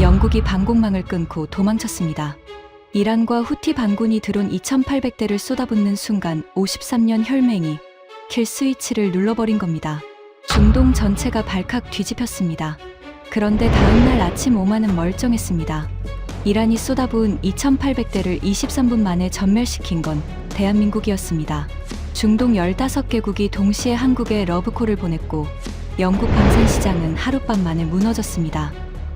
영국이 방공망을 끊고 도망쳤습니다. 이란과 후티 반군이 드론 2,800대를 쏟아붓는 순간 53년 혈맹이 킬 스위치를 눌러버린 겁니다. 중동 전체가 발칵 뒤집혔습니다. 그런데 다음날 아침 오만은 멀쩡했습니다. 이란이 쏟아부은 2,800대를 23분 만에 전멸시킨 건 대한민국이었습니다. 중동 15개국이 동시에 한국에 러브콜을 보냈고 영국 방산시장은 하룻밤 만에 무너졌습니다.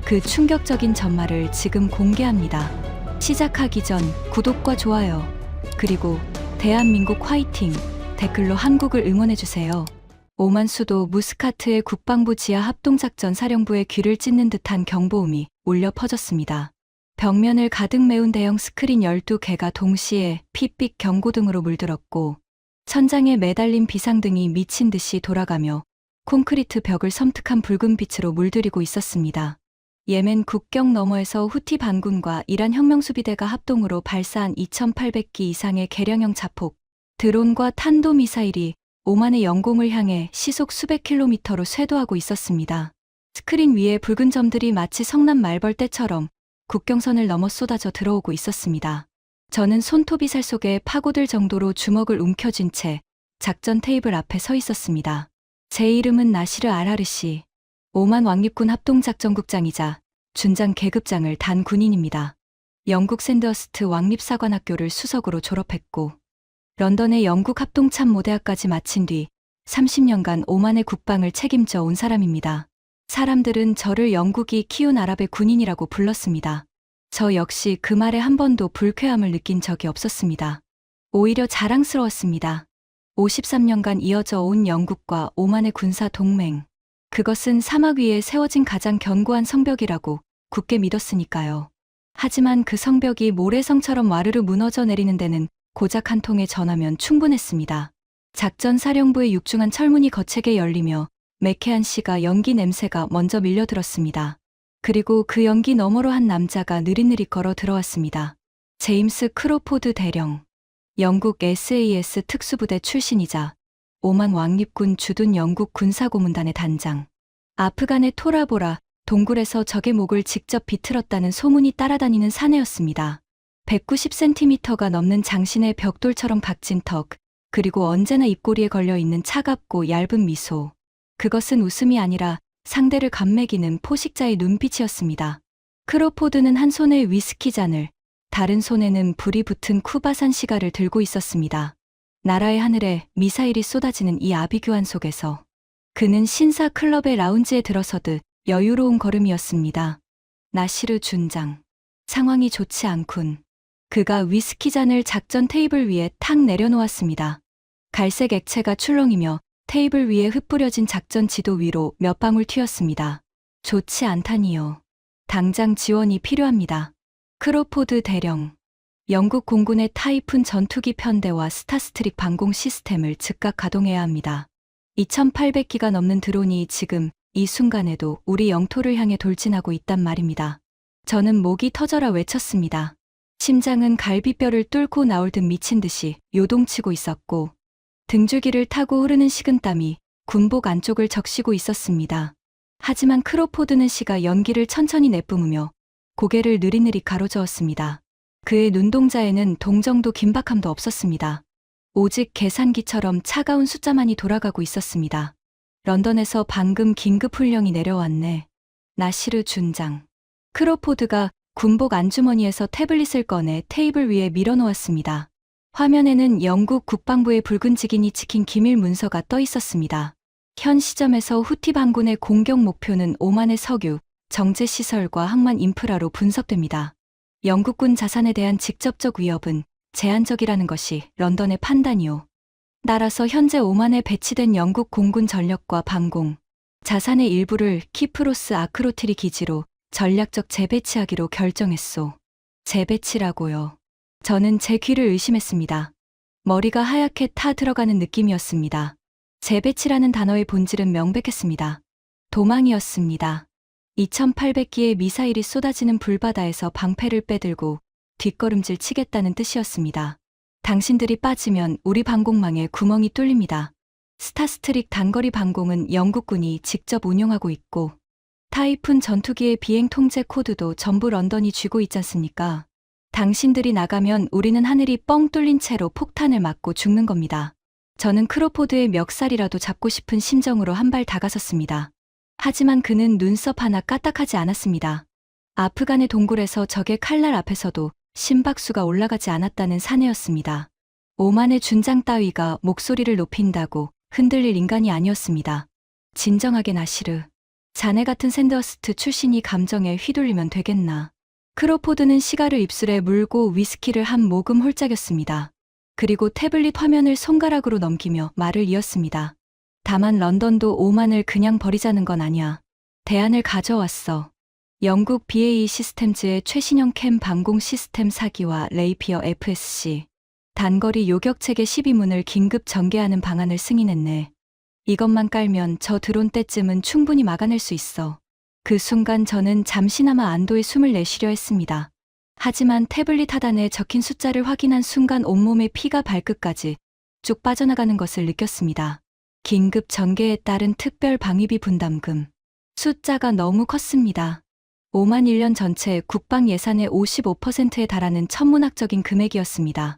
그 충격적인 전말을 지금 공개합니다. 시작하기 전 구독과 좋아요, 그리고 대한민국 화이팅 댓글로 한국을 응원해주세요. 오만 수도 무스카트의 국방부 지하 합동작전 사령부의 귀를 찢는 듯한 경보음이 울려 퍼졌습니다. 벽면을 가득 메운 대형 스크린 12개가 동시에 핏빛 경고등으로 물들었고 천장에 매달린 비상등이 미친 듯이 돌아가며 콘크리트 벽을 섬뜩한 붉은 빛으로 물들이고 있었습니다. 예멘 국경 너머에서 후티 반군과 이란 혁명수비대가 합동으로 발사한 2,800기 이상의 개량형 자폭, 드론과 탄도미사일이 오만의 영공을 향해 시속 수백 킬로미터로 쇄도하고 있었습니다. 스크린 위에 붉은 점들이 마치 성남 말벌떼처럼 국경선을 넘어 쏟아져 들어오고 있었습니다. 저는 손톱이 살 속에 파고들 정도로 주먹을 움켜쥔 채 작전 테이블 앞에 서 있었습니다. 제 이름은 나시르 알하르시, 오만 왕립군 합동작전국장이자 준장 계급장을 단 군인입니다. 영국 샌드허스트 왕립사관학교를 수석으로 졸업했고 런던의 영국 합동참모대학까지 마친 뒤 30년간 오만의 국방을 책임져 온 사람입니다. 사람들은 저를 영국이 키운 아랍의 군인이라고 불렀습니다. 저 역시 그 말에 한 번도 불쾌함을 느낀 적이 없었습니다. 오히려 자랑스러웠습니다. 53년간 이어져 온 영국과 오만의 군사 동맹. 그것은 사막 위에 세워진 가장 견고한 성벽이라고 굳게 믿었으니까요. 하지만 그 성벽이 모래성처럼 와르르 무너져 내리는 데는 고작 한 통의 전화면 충분했습니다. 작전사령부의 육중한 철문이 거칠게 열리며 매캐한 씨가 연기 냄새가 먼저 밀려들었습니다. 그리고 그 연기 너머로 한 남자가 느릿느릿 걸어 들어왔습니다. 제임스 크로포드 대령. 영국 SAS 특수부대 출신이자 오만 왕립군 주둔 영국 군사고문단의 단장. 아프간의 토라보라 동굴에서 적의 목을 직접 비틀었다는 소문이 따라다니는 사내였습니다. 190cm가 넘는 장신의 벽돌처럼 각진 턱, 그리고 언제나 입꼬리에 걸려있는 차갑고 얇은 미소. 그것은 웃음이 아니라 상대를 감매기는 포식자의 눈빛이었습니다. 크로포드는 한 손에 위스키 잔을, 다른 손에는 불이 붙은 쿠바산 시가를 들고 있었습니다. 나라의 하늘에 미사일이 쏟아지는 이 아비규환 속에서 그는 신사 클럽의 라운지에 들어서듯 여유로운 걸음이었습니다. 나시르 준장. 상황이 좋지 않군. 그가 위스키 잔을 작전 테이블 위에 탁 내려놓았습니다. 갈색 액체가 출렁이며 테이블 위에 흩뿌려진 작전 지도 위로 몇 방울 튀었습니다. 좋지 않다니요. 당장 지원이 필요합니다. 크로포드 대령. 영국 공군의 타이푼 전투기 편대와 스타스트릭 방공 시스템을 즉각 가동해야 합니다. 2,800기가 넘는 드론이 지금 이 순간에도 우리 영토를 향해 돌진하고 있단 말입니다. 저는 목이 터져라 외쳤습니다. 심장은 갈비뼈를 뚫고 나올 듯 미친 듯이 요동치고 있었고 등줄기를 타고 흐르는 식은땀이 군복 안쪽을 적시고 있었습니다. 하지만 크로포드는 씨가 연기를 천천히 내뿜으며 고개를 느릿느릿 가로저었습니다. 그의 눈동자에는 동정도 긴박함도 없었습니다. 오직 계산기처럼 차가운 숫자만이 돌아가고 있었습니다. 런던에서 방금 긴급훈령이 내려왔네. 나시르 준장. 크로포드가 군복 안주머니에서 태블릿을 꺼내 테이블 위에 밀어놓았습니다. 화면에는 영국 국방부의 붉은 직인이 찍힌 기밀 문서가 떠 있었습니다. 현 시점에서 후티 반군의 공격 목표는 오만의 석유, 정제시설과 항만 인프라로 분석됩니다. 영국군 자산에 대한 직접적 위협은 제한적이라는 것이 런던의 판단이요. 따라서 현재 오만에 배치된 영국 공군 전력과 방공, 자산의 일부를 키프로스 아크로트리 기지로 전략적 재배치하기로 결정했소. 재배치라고요. 저는 제 귀를 의심했습니다. 머리가 하얗게 타 들어가는 느낌이었습니다. 재배치라는 단어의 본질은 명백했습니다. 도망이었습니다. 2,800기의 미사일이 쏟아지는 불바다에서 방패를 빼들고 뒷걸음질 치겠다는 뜻이었습니다. 당신들이 빠지면 우리 방공망에 구멍이 뚫립니다. 스타스트릭 단거리 방공은 영국군이 직접 운용하고 있고 타이푼 전투기의 비행 통제 코드도 전부 런던이 쥐고 있지 않습니까? 당신들이 나가면 우리는 하늘이 뻥 뚫린 채로 폭탄을 맞고 죽는 겁니다. 저는 크로포드의 멱살이라도 잡고 싶은 심정으로 한 발 다가섰습니다. 하지만 그는 눈썹 하나 까딱하지 않았습니다. 아프간의 동굴에서 적의 칼날 앞에서도 심박수가 올라가지 않았다는 사내였습니다. 오만의 준장 따위가 목소리를 높인다고 흔들릴 인간이 아니었습니다. 진정하게 나시르. 자네 같은 샌더스트 출신이 감정에 휘둘리면 되겠나. 크로포드는 시가를 입술에 물고 위스키를 한 모금 홀짝였습니다. 그리고 태블릿 화면을 손가락으로 넘기며 말을 이었습니다. 다만 런던도 오만을 그냥 버리자는 건 아니야. 대안을 가져왔어. 영국 BAE 시스템즈의 최신형 캠 방공 시스템 사기와 레이피어 FSC. 단거리 요격체계 12문을 긴급 전개하는 방안을 승인했네. 이것만 깔면 저 드론 때쯤은 충분히 막아낼 수 있어. 그 순간 저는 잠시나마 안도의 숨을 내쉬려 했습니다. 하지만 태블릿 하단에 적힌 숫자를 확인한 순간 온몸의 피가 발끝까지 쭉 빠져나가는 것을 느꼈습니다. 긴급 전개에 따른 특별 방위비 분담금. 숫자가 너무 컸습니다. 5만 1년 전체 국방 예산의 55%에 달하는 천문학적인 금액이었습니다.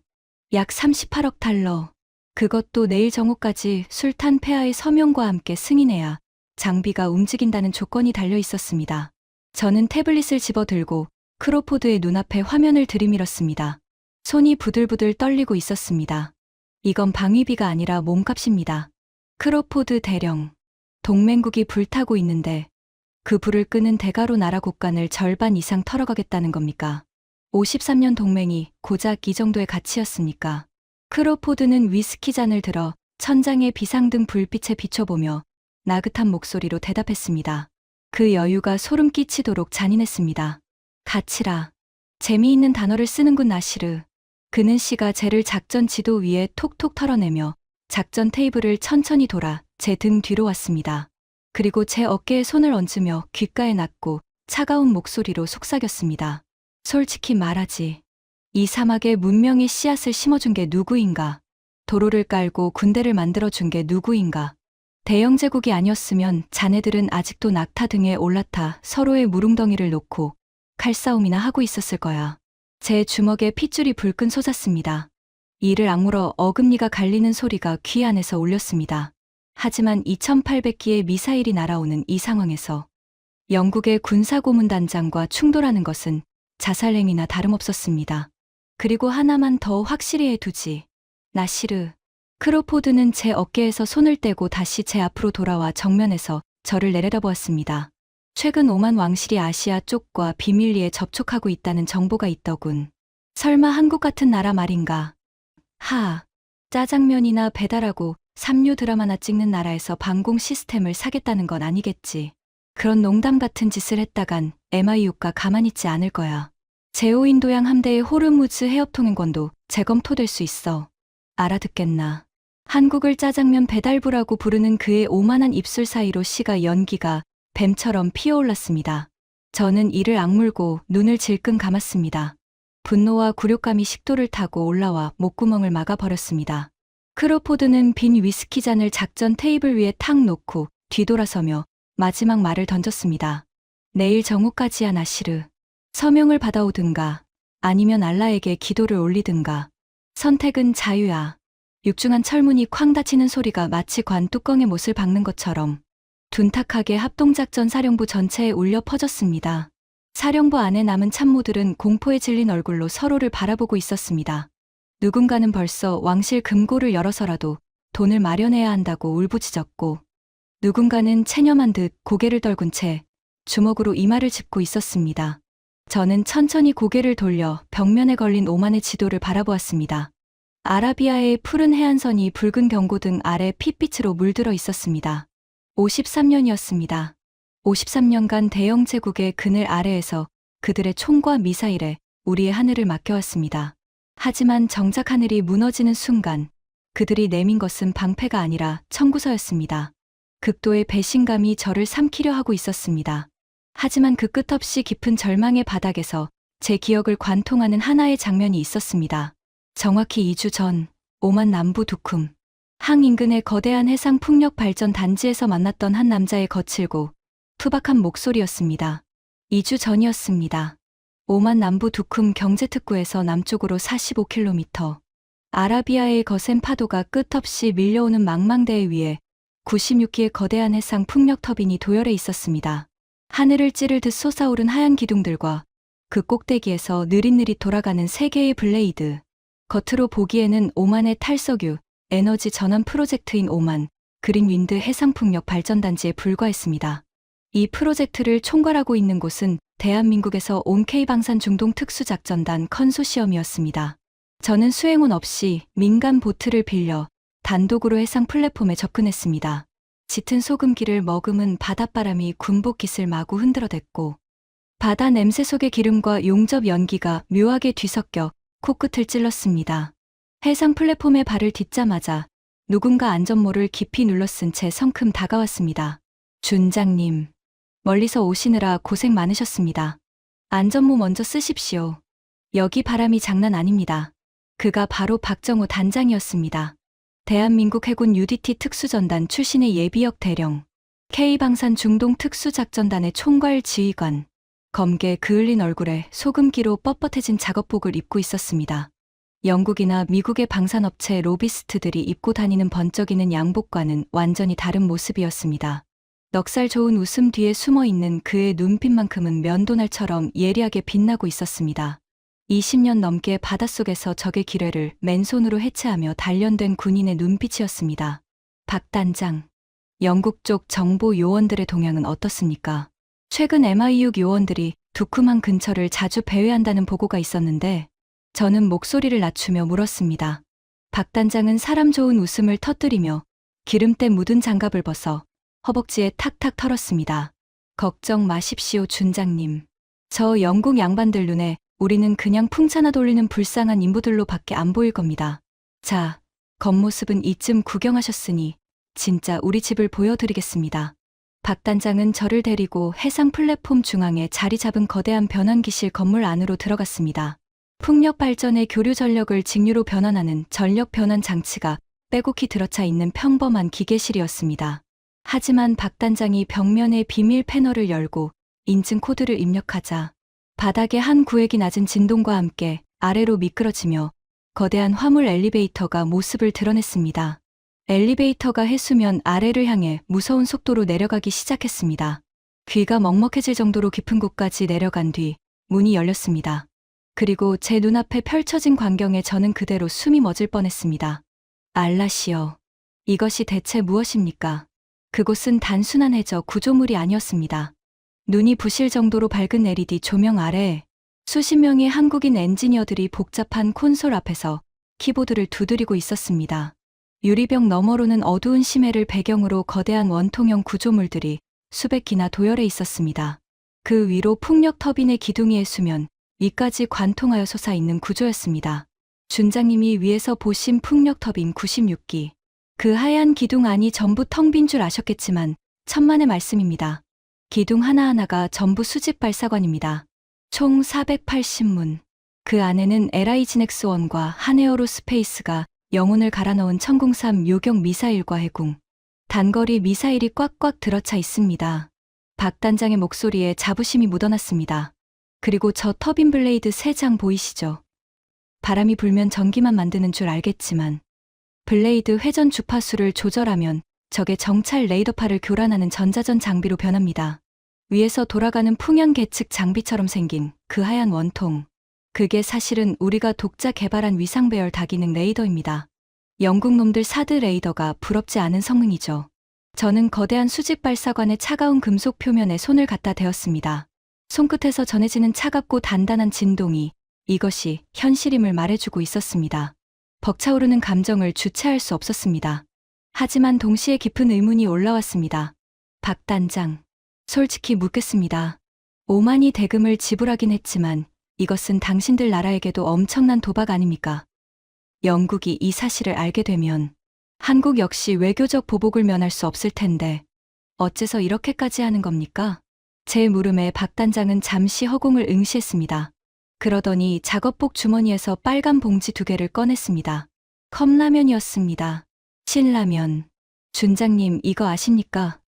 약 38억 달러. 그것도 내일 정오까지 술탄 폐하의 서명과 함께 승인해야 장비가 움직인다는 조건이 달려 있었습니다. 저는 태블릿을 집어들고 크로포드의 눈앞에 화면을 들이밀었습니다. 손이 부들부들 떨리고 있었습니다. 이건 방위비가 아니라 몸값입니다. 크로포드 대령. 동맹국이 불타고 있는데 그 불을 끄는 대가로 나라 국간을 절반 이상 털어가겠다는 겁니까? 53년 동맹이 고작 이 정도의 가치였습니까? 크로포드는 위스키 잔을 들어 천장의 비상등 불빛에 비춰보며 나긋한 목소리로 대답했습니다. 그 여유가 소름 끼치도록 잔인했습니다. 가치라. 재미있는 단어를 쓰는군 나시르. 그는 시가 쟤를 작전 지도 위에 톡톡 털어내며 작전 테이블을 천천히 돌아 제 등 뒤로 왔습니다. 그리고 제 어깨에 손을 얹으며 귓가에 낫고 차가운 목소리로 속삭였습니다. 솔직히 말하지. 이 사막에 문명의 씨앗을 심어준 게 누구인가? 도로를 깔고 군대를 만들어준 게 누구인가? 대영 제국이 아니었으면 자네들은 아직도 낙타 등에 올라타 서로의 무릉덩이를 놓고 칼싸움이나 하고 있었을 거야. 제 주먹에 핏줄이 불끈 솟았습니다. 이를 악물어 어금니가 갈리는 소리가 귀 안에서 울렸습니다. 하지만 2800기의 미사일이 날아오는 이 상황에서 영국의 군사고문단장과 충돌하는 것은 자살행위나 다름없었습니다. 그리고 하나만 더 확실히 해두지. 나시르. 크로포드는 제 어깨에서 손을 떼고 다시 제 앞으로 돌아와 정면에서 저를 내려다보았습니다. 최근 오만 왕실이 아시아 쪽과 비밀리에 접촉하고 있다는 정보가 있더군. 설마 한국 같은 나라 말인가? 짜장면이나 배달하고 삼류 드라마나 찍는 나라에서 방공 시스템을 사겠다는 건 아니겠지. 그런 농담 같은 짓을 했다간 MIU가 가만히 있지 않을 거야. 제오인도양 함대의 호르무즈 해협 통행권도 재검토될 수 있어. 알아듣겠나. 한국을 짜장면 배달부라고 부르는 그의 오만한 입술 사이로 씨가 연기가 뱀처럼 피어올랐습니다. 저는 이를 악물고 눈을 질끈 감았습니다. 분노와 굴욕감이 식도를 타고 올라와 목구멍을 막아버렸습니다. 크로포드는 빈 위스키 잔을 작전 테이블 위에 탁 놓고 뒤돌아서며 마지막 말을 던졌습니다. 내일 정오까지야 나시르. 서명을 받아오든가 아니면 알라에게 기도를 올리든가. 선택은 자유야. 육중한 철문이 쾅 닫히는 소리가 마치 관 뚜껑에 못을 박는 것처럼 둔탁하게 합동작전 사령부 전체에 울려 퍼졌습니다. 사령부 안에 남은 참모들은 공포에 질린 얼굴로 서로를 바라보고 있었습니다. 누군가는 벌써 왕실 금고를 열어서라도 돈을 마련해야 한다고 울부짖었고, 누군가는 체념한 듯 고개를 떨군 채 주먹으로 이마를 짚고 있었습니다. 저는 천천히 고개를 돌려 벽면에 걸린 오만의 지도를 바라보았습니다. 아라비아의 푸른 해안선이 붉은 경고등 아래 핏빛으로 물들어 있었습니다. 53년이었습니다. 53년간 대영 제국의 그늘 아래에서 그들의 총과 미사일에 우리의 하늘을 맡겨왔습니다. 하지만 정작 하늘이 무너지는 순간 그들이 내민 것은 방패가 아니라 청구서였습니다. 극도의 배신감이 저를 삼키려 하고 있었습니다. 하지만 그 끝없이 깊은 절망의 바닥에서 제 기억을 관통하는 하나의 장면이 있었습니다. 정확히 2주 전 오만 남부 두쿰 항 인근의 거대한 해상 풍력 발전 단지에서 만났던 한 남자의 거칠고 투박한 목소리였습니다. 2주 전이었습니다. 오만 남부 두쿰 경제특구에서 남쪽으로 45km. 아라비아의 거센 파도가 끝없이 밀려오는 망망대해 위에 96기의 거대한 해상 풍력 터빈이 도열해 있었습니다. 하늘을 찌를 듯 솟아오른 하얀 기둥들과 그 꼭대기에서 느릿느릿 돌아가는 세 개의 블레이드. 겉으로 보기에는 오만의 탈석유, 에너지 전환 프로젝트인 오만, 그린 윈드 해상풍력 발전단지에 불과했습니다. 이 프로젝트를 총괄하고 있는 곳은 대한민국에서 온 K방산 중동 특수작전단 컨소시엄이었습니다. 저는 수행원 없이 민간 보트를 빌려 단독으로 해상 플랫폼에 접근했습니다. 짙은 소금기를 머금은 바닷바람이 군복깃을 마구 흔들어댔고 바다 냄새 속의 기름과 용접 연기가 묘하게 뒤섞여 코끝을 찔렀습니다. 해상 플랫폼에 발을 딛자마자 누군가 안전모를 깊이 눌러쓴 채 성큼 다가왔습니다. 준장님, 멀리서 오시느라 고생 많으셨습니다. 안전모 먼저 쓰십시오. 여기 바람이 장난 아닙니다. 그가 바로 박정호 단장이었습니다. 대한민국 해군 UDT 특수전단 출신의 예비역 대령, K방산 중동 특수작전단의 총괄 지휘관, 검게 그을린 얼굴에 소금기로 뻣뻣해진 작업복을 입고 있었습니다. 영국이나 미국의 방산업체 로비스트들이 입고 다니는 번쩍이는 양복과는 완전히 다른 모습이었습니다. 넉살 좋은 웃음 뒤에 숨어있는 그의 눈빛만큼은 면도날처럼 예리하게 빛나고 있었습니다. 20년 넘게 바닷속에서 적의 기뢰를 맨손으로 해체하며 단련된 군인의 눈빛이었습니다. 박 단장, 영국 쪽 정보 요원들의 동향은 어떻습니까? 최근 MI6 요원들이 두쿰항 근처를 자주 배회한다는 보고가 있었는데 저는 목소리를 낮추며 물었습니다. 박 단장은 사람 좋은 웃음을 터뜨리며 기름때 묻은 장갑을 벗어 허벅지에 탁탁 털었습니다. 걱정 마십시오, 준장님. 저 영국 양반들 눈에 우리는 그냥 풍차나 돌리는 불쌍한 인부들로 밖에 안 보일 겁니다. 자, 겉모습은 이쯤 구경하셨으니 진짜 우리 집을 보여드리겠습니다. 박 단장은 저를 데리고 해상 플랫폼 중앙에 자리 잡은 거대한 변환기실 건물 안으로 들어갔습니다. 풍력 발전의 교류 전력을 직류로 변환하는 전력 변환 장치가 빼곡히 들어차 있는 평범한 기계실이었습니다. 하지만 박 단장이 벽면의 비밀 패널을 열고 인증 코드를 입력하자 바닥에 한 구획이 낮은 진동과 함께 아래로 미끄러지며 거대한 화물 엘리베이터가 모습을 드러냈습니다. 엘리베이터가 해수면 아래를 향해 무서운 속도로 내려가기 시작했습니다. 귀가 먹먹해질 정도로 깊은 곳까지 내려간 뒤 문이 열렸습니다. 그리고 제 눈앞에 펼쳐진 광경에 저는 그대로 숨이 멎을 뻔했습니다. 알라시여, 이것이 대체 무엇입니까? 그곳은 단순한 해저 구조물이 아니었습니다. 눈이 부실 정도로 밝은 LED 조명 아래에 수십 명의 한국인 엔지니어들이 복잡한 콘솔 앞에서 키보드를 두드리고 있었습니다. 유리벽 너머로는 어두운 심해를 배경으로 거대한 원통형 구조물들이 수백 기나 도열해 있었습니다. 그 위로 풍력 터빈의 기둥이의 수면 위까지 관통하여 솟아있는 구조였습니다. 준장님이 위에서 보신 풍력 터빈 96기. 그 하얀 기둥 안이 전부 텅 빈 줄 아셨겠지만 천만의 말씀입니다. 기둥 하나하나가 전부 수직 발사관입니다. 총 480문. 그 안에는 LI지넥스1과 한에어로스페이스가 영혼을 갈아넣은 천궁3 요격 미사일과 해궁, 단거리 미사일이 꽉꽉 들어차 있습니다. 박 단장의 목소리에 자부심이 묻어났습니다. 그리고 저 터빈 블레이드 3장 보이시죠? 바람이 불면 전기만 만드는 줄 알겠지만 블레이드 회전 주파수를 조절하면 적의 정찰 레이더파를 교란하는 전자전 장비로 변합니다. 위에서 돌아가는 풍연 계측 장비처럼 생긴 그 하얀 원통. 그게 사실은 우리가 독자 개발한 위상 배열 다기능 레이더입니다. 영국 놈들 사드 레이더가 부럽지 않은 성능이죠. 저는 거대한 수직 발사관의 차가운 금속 표면에 손을 갖다 대었습니다. 손끝에서 전해지는 차갑고 단단한 진동이 이것이 현실임을 말해주고 있었습니다. 벅차오르는 감정을 주체할 수 없었습니다. 하지만 동시에 깊은 의문이 올라왔습니다. 박 단장, 솔직히 묻겠습니다. 오만이 대금을 지불하긴 했지만 이것은 당신들 나라에게도 엄청난 도박 아닙니까? 영국이 이 사실을 알게 되면 한국 역시 외교적 보복을 면할 수 없을 텐데 어째서 이렇게까지 하는 겁니까? 제 물음에 박 단장은 잠시 허공을 응시했습니다. 그러더니 작업복 주머니에서 빨간 봉지 2개를 꺼냈습니다. 컵라면이었습니다. 신라면. 준장님, 이거 아십니까?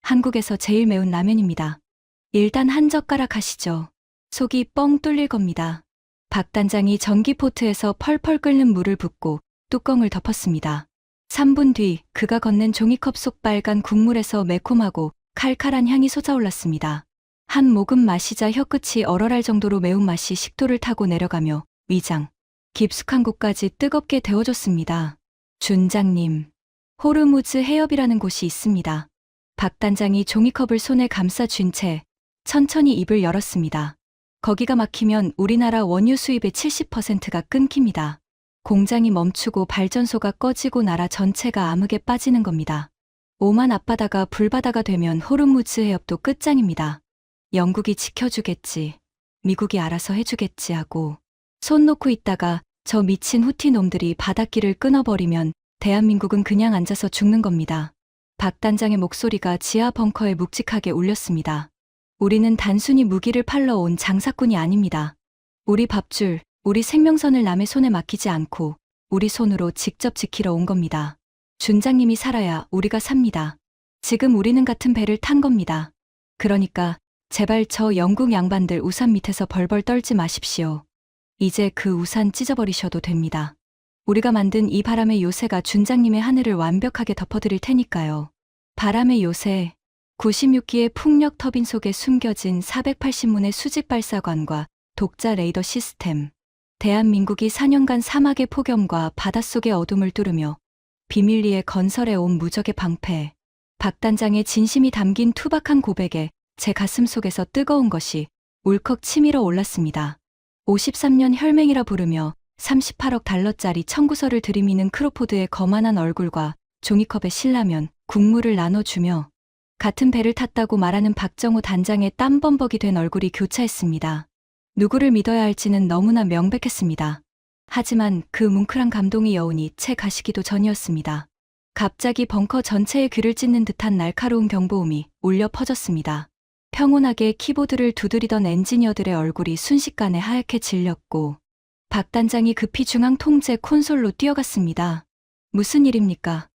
한국에서 제일 매운 라면입니다. 일단 한 젓가락 하시죠. 속이 뻥 뚫릴 겁니다. 박 단장이 전기포트에서 펄펄 끓는 물을 붓고 뚜껑을 덮었습니다. 3분 뒤 그가 건넨 종이컵 속 빨간 국물에서 매콤하고 칼칼한 향이 솟아올랐습니다. 한 모금 마시자 혀끝이 얼얼할 정도로 매운맛이 식도를 타고 내려가며 위장, 깊숙한 곳까지 뜨겁게 데워줬습니다. 준장님, 호르무즈 해협이라는 곳이 있습니다. 박 단장이 종이컵을 손에 감싸 쥔 채 천천히 입을 열었습니다. 거기가 막히면 우리나라 원유 수입의 70%가 끊깁니다. 공장이 멈추고 발전소가 꺼지고 나라 전체가 암흑에 빠지는 겁니다. 오만 앞바다가 불바다가 되면 호르무즈 해협도 끝장입니다. 영국이 지켜주겠지, 미국이 알아서 해주겠지 하고 손 놓고 있다가 저 미친 후티 놈들이 바닷길을 끊어버리면 대한민국은 그냥 앉아서 죽는 겁니다. 박 단장의 목소리가 지하 벙커에 묵직하게 울렸습니다. 우리는 단순히 무기를 팔러 온 장사꾼이 아닙니다. 우리 밥줄, 우리 생명선을 남의 손에 맡기지 않고 우리 손으로 직접 지키러 온 겁니다. 준장님이 살아야 우리가 삽니다. 지금 우리는 같은 배를 탄 겁니다. 그러니까 제발 저 영국 양반들 우산 밑에서 벌벌 떨지 마십시오. 이제 그 우산 찢어버리셔도 됩니다. 우리가 만든 이 바람의 요새가 준장님의 하늘을 완벽하게 덮어드릴 테니까요. 바람의 요새, 96기의 풍력 터빈 속에 숨겨진 480문의 수직 발사관과 독자 레이더 시스템. 대한민국이 4년간 사막의 폭염과 바닷속의 어둠을 뚫으며 비밀리에 건설해 온 무적의 방패. 박 단장의 진심이 담긴 투박한 고백에 제 가슴 속에서 뜨거운 것이 울컥 치밀어 올랐습니다. 53년 혈맹이라 부르며 38억 달러짜리 청구서를 들이미는 크로포드의 거만한 얼굴과 종이컵에 신라면, 국물을 나눠주며 같은 배를 탔다고 말하는 박정호 단장의 땀범벅이 된 얼굴이 교차했습니다. 누구를 믿어야 할지는 너무나 명백했습니다. 하지만 그 뭉클한 감동의 여운이 채 가시기도 전이었습니다. 갑자기 벙커 전체에 귀를 찢는 듯한 날카로운 경보음이 울려 퍼졌습니다. 평온하게 키보드를 두드리던 엔지니어들의 얼굴이 순식간에 하얗게 질렸고 박 단장이 급히 중앙 통제 콘솔로 뛰어갔습니다. 무슨 일입니까?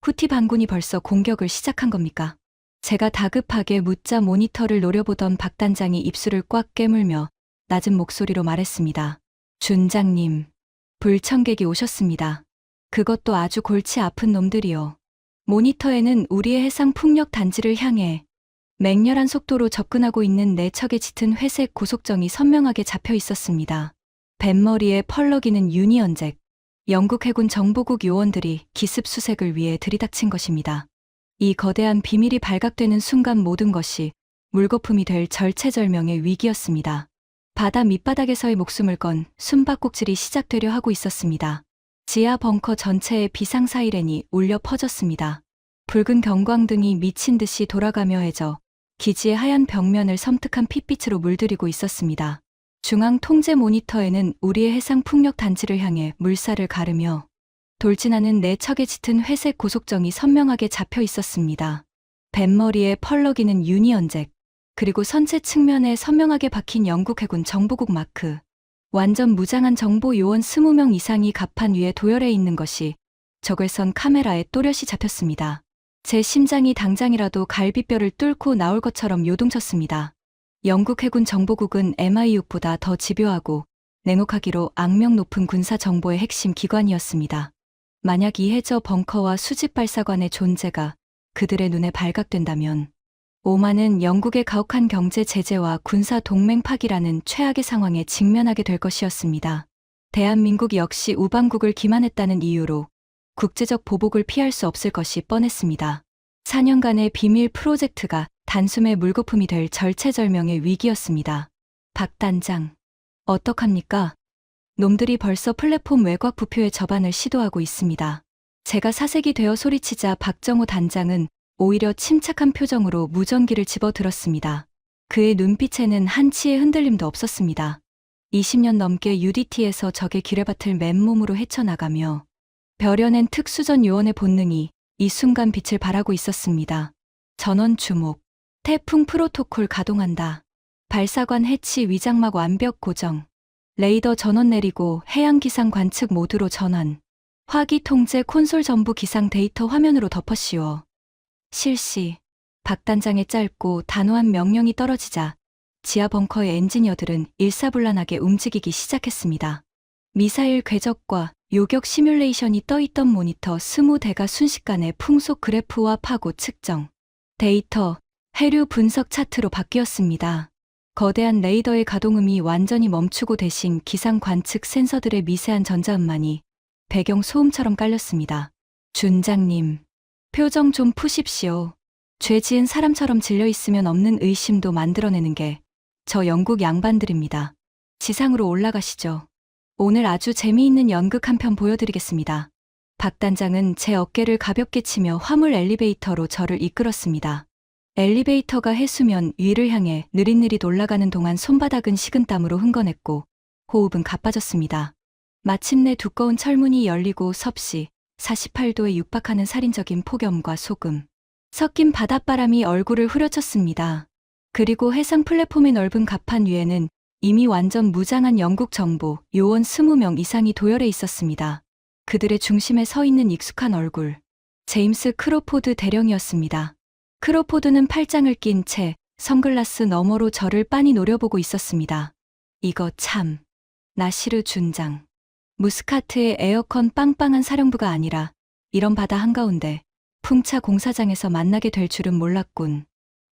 후티 반군이 벌써 공격을 시작한 겁니까? 제가 다급하게 묻자 모니터를 노려보던 박 단장이 입술을 꽉 깨물며 낮은 목소리로 말했습니다. 준장님, 불청객이 오셨습니다. 그것도 아주 골치 아픈 놈들이요. 모니터에는 우리의 해상 풍력 단지를 향해 맹렬한 속도로 접근하고 있는 네 척의 짙은 회색 고속정이 선명하게 잡혀 있었습니다. 뱃머리에 펄럭이는 유니언잭, 영국 해군 정보국 요원들이 기습 수색을 위해 들이닥친 것입니다. 이 거대한 비밀이 발각되는 순간 모든 것이 물거품이 될 절체절명의 위기였습니다. 바다 밑바닥에서의 목숨을 건 숨바꼭질이 시작되려 하고 있었습니다. 지하 벙커 전체에 비상 사이렌이 울려 퍼졌습니다. 붉은 경광등이 미친 듯이 돌아가며 해져 기지의 하얀 벽면을 섬뜩한 핏빛으로 물들이고 있었습니다. 중앙 통제 모니터에는 우리의 해상 풍력 단지를 향해 물살을 가르며 돌진하는 네 척의 짙은 회색 고속정이 선명하게 잡혀 있었습니다. 뱃머리에 펄럭이는 유니언잭, 그리고 선체 측면에 선명하게 박힌 영국 해군 정보국 마크. 완전 무장한 정보 요원 20명 이상이 갑판 위에 도열해 있는 것이 적외선 카메라에 또렷이 잡혔습니다. 제 심장이 당장이라도 갈비뼈를 뚫고 나올 것처럼 요동쳤습니다. 영국 해군 정보국은 MI6보다 더 집요하고 냉혹하기로 악명 높은 군사 정보의 핵심 기관이었습니다. 만약 이 해저 벙커와 수직 발사관의 존재가 그들의 눈에 발각된다면 오만은 영국의 가혹한 경제 제재와 군사 동맹 파기라는 최악의 상황에 직면하게 될 것이었습니다. 대한민국 역시 우방국을 기만했다는 이유로 국제적 보복을 피할 수 없을 것이 뻔했습니다. 4년간의 비밀 프로젝트가 단숨에 물거품이 될 절체절명의 위기였습니다. 박 단장, 어떡합니까? 놈들이 벌써 플랫폼 외곽 부표의 접안을 시도하고 있습니다. 제가 사색이 되어 소리치자 박정호 단장은 오히려 침착한 표정으로 무전기를 집어들었습니다. 그의 눈빛에는 한치의 흔들림도 없었습니다. 20년 넘게 UDT에서 적의 기뢰밭을 맨몸으로 헤쳐나가며 벼려낸 특수전 요원의 본능이 이 순간 빛을 발하고 있었습니다. 전원 주목, 태풍 프로토콜 가동한다. 발사관 해치 위장막 완벽 고정, 레이더 전원 내리고 해양 기상 관측 모드로 전환, 화기 통제 콘솔 전부 기상 데이터 화면으로 덮어씌워. 실시. 박 단장의 짧고 단호한 명령이 떨어지자 지하 벙커의 엔지니어들은 일사불란하게 움직이기 시작했습니다. 미사일 궤적과 요격 시뮬레이션이 떠있던 모니터 20대가 순식간에 풍속 그래프와 파고 측정, 데이터, 해류 분석 차트로 바뀌었습니다. 거대한 레이더의 가동음이 완전히 멈추고 대신 기상 관측 센서들의 미세한 전자음만이 배경 소음처럼 깔렸습니다. 준장님, 표정 좀 푸십시오. 죄 지은 사람처럼 질려있으면 없는 의심도 만들어내는 게 저 영국 양반들입니다. 지상으로 올라가시죠. 오늘 아주 재미있는 연극 한 편 보여드리겠습니다. 박 단장은 제 어깨를 가볍게 치며 화물 엘리베이터로 저를 이끌었습니다. 엘리베이터가 해수면 위를 향해 느릿느릿 올라가는 동안 손바닥은 식은땀으로 흥건했고 호흡은 가빠졌습니다. 마침내 두꺼운 철문이 열리고 섭씨 48도에 육박하는 살인적인 폭염과 소금 섞인 바닷바람이 얼굴을 후려쳤습니다. 그리고 해상 플랫폼의 넓은 갑판 위에는 이미 완전 무장한 영국 정보 요원 20명 이상이 도열해 있었습니다. 그들의 중심에 서 있는 익숙한 얼굴, 제임스 크로포드 대령이었습니다. 크로포드는 팔짱을 낀 채 선글라스 너머로 저를 빤히 노려보고 있었습니다. 이거 참, 나시르 준장. 무스카트의 에어컨 빵빵한 사령부가 아니라 이런 바다 한가운데 풍차 공사장에서 만나게 될 줄은 몰랐군.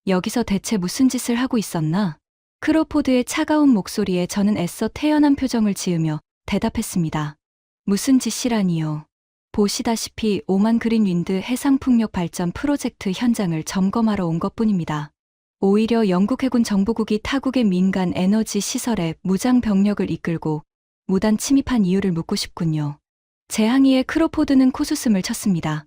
여기서 대체 무슨 짓을 하고 있었나? 크로포드의 차가운 목소리에 저는 애써 태연한 표정을 지으며 대답했습니다. 무슨 짓이라니요. 보시다시피 오만 그린 윈드 해상풍력 발전 프로젝트 현장을 점검하러 온 것뿐입니다. 오히려 영국 해군 정보국이 타국의 민간 에너지 시설에 무장 병력을 이끌고 무단 침입한 이유를 묻고 싶군요. 제 항의에 크로포드는 코웃음을 쳤습니다.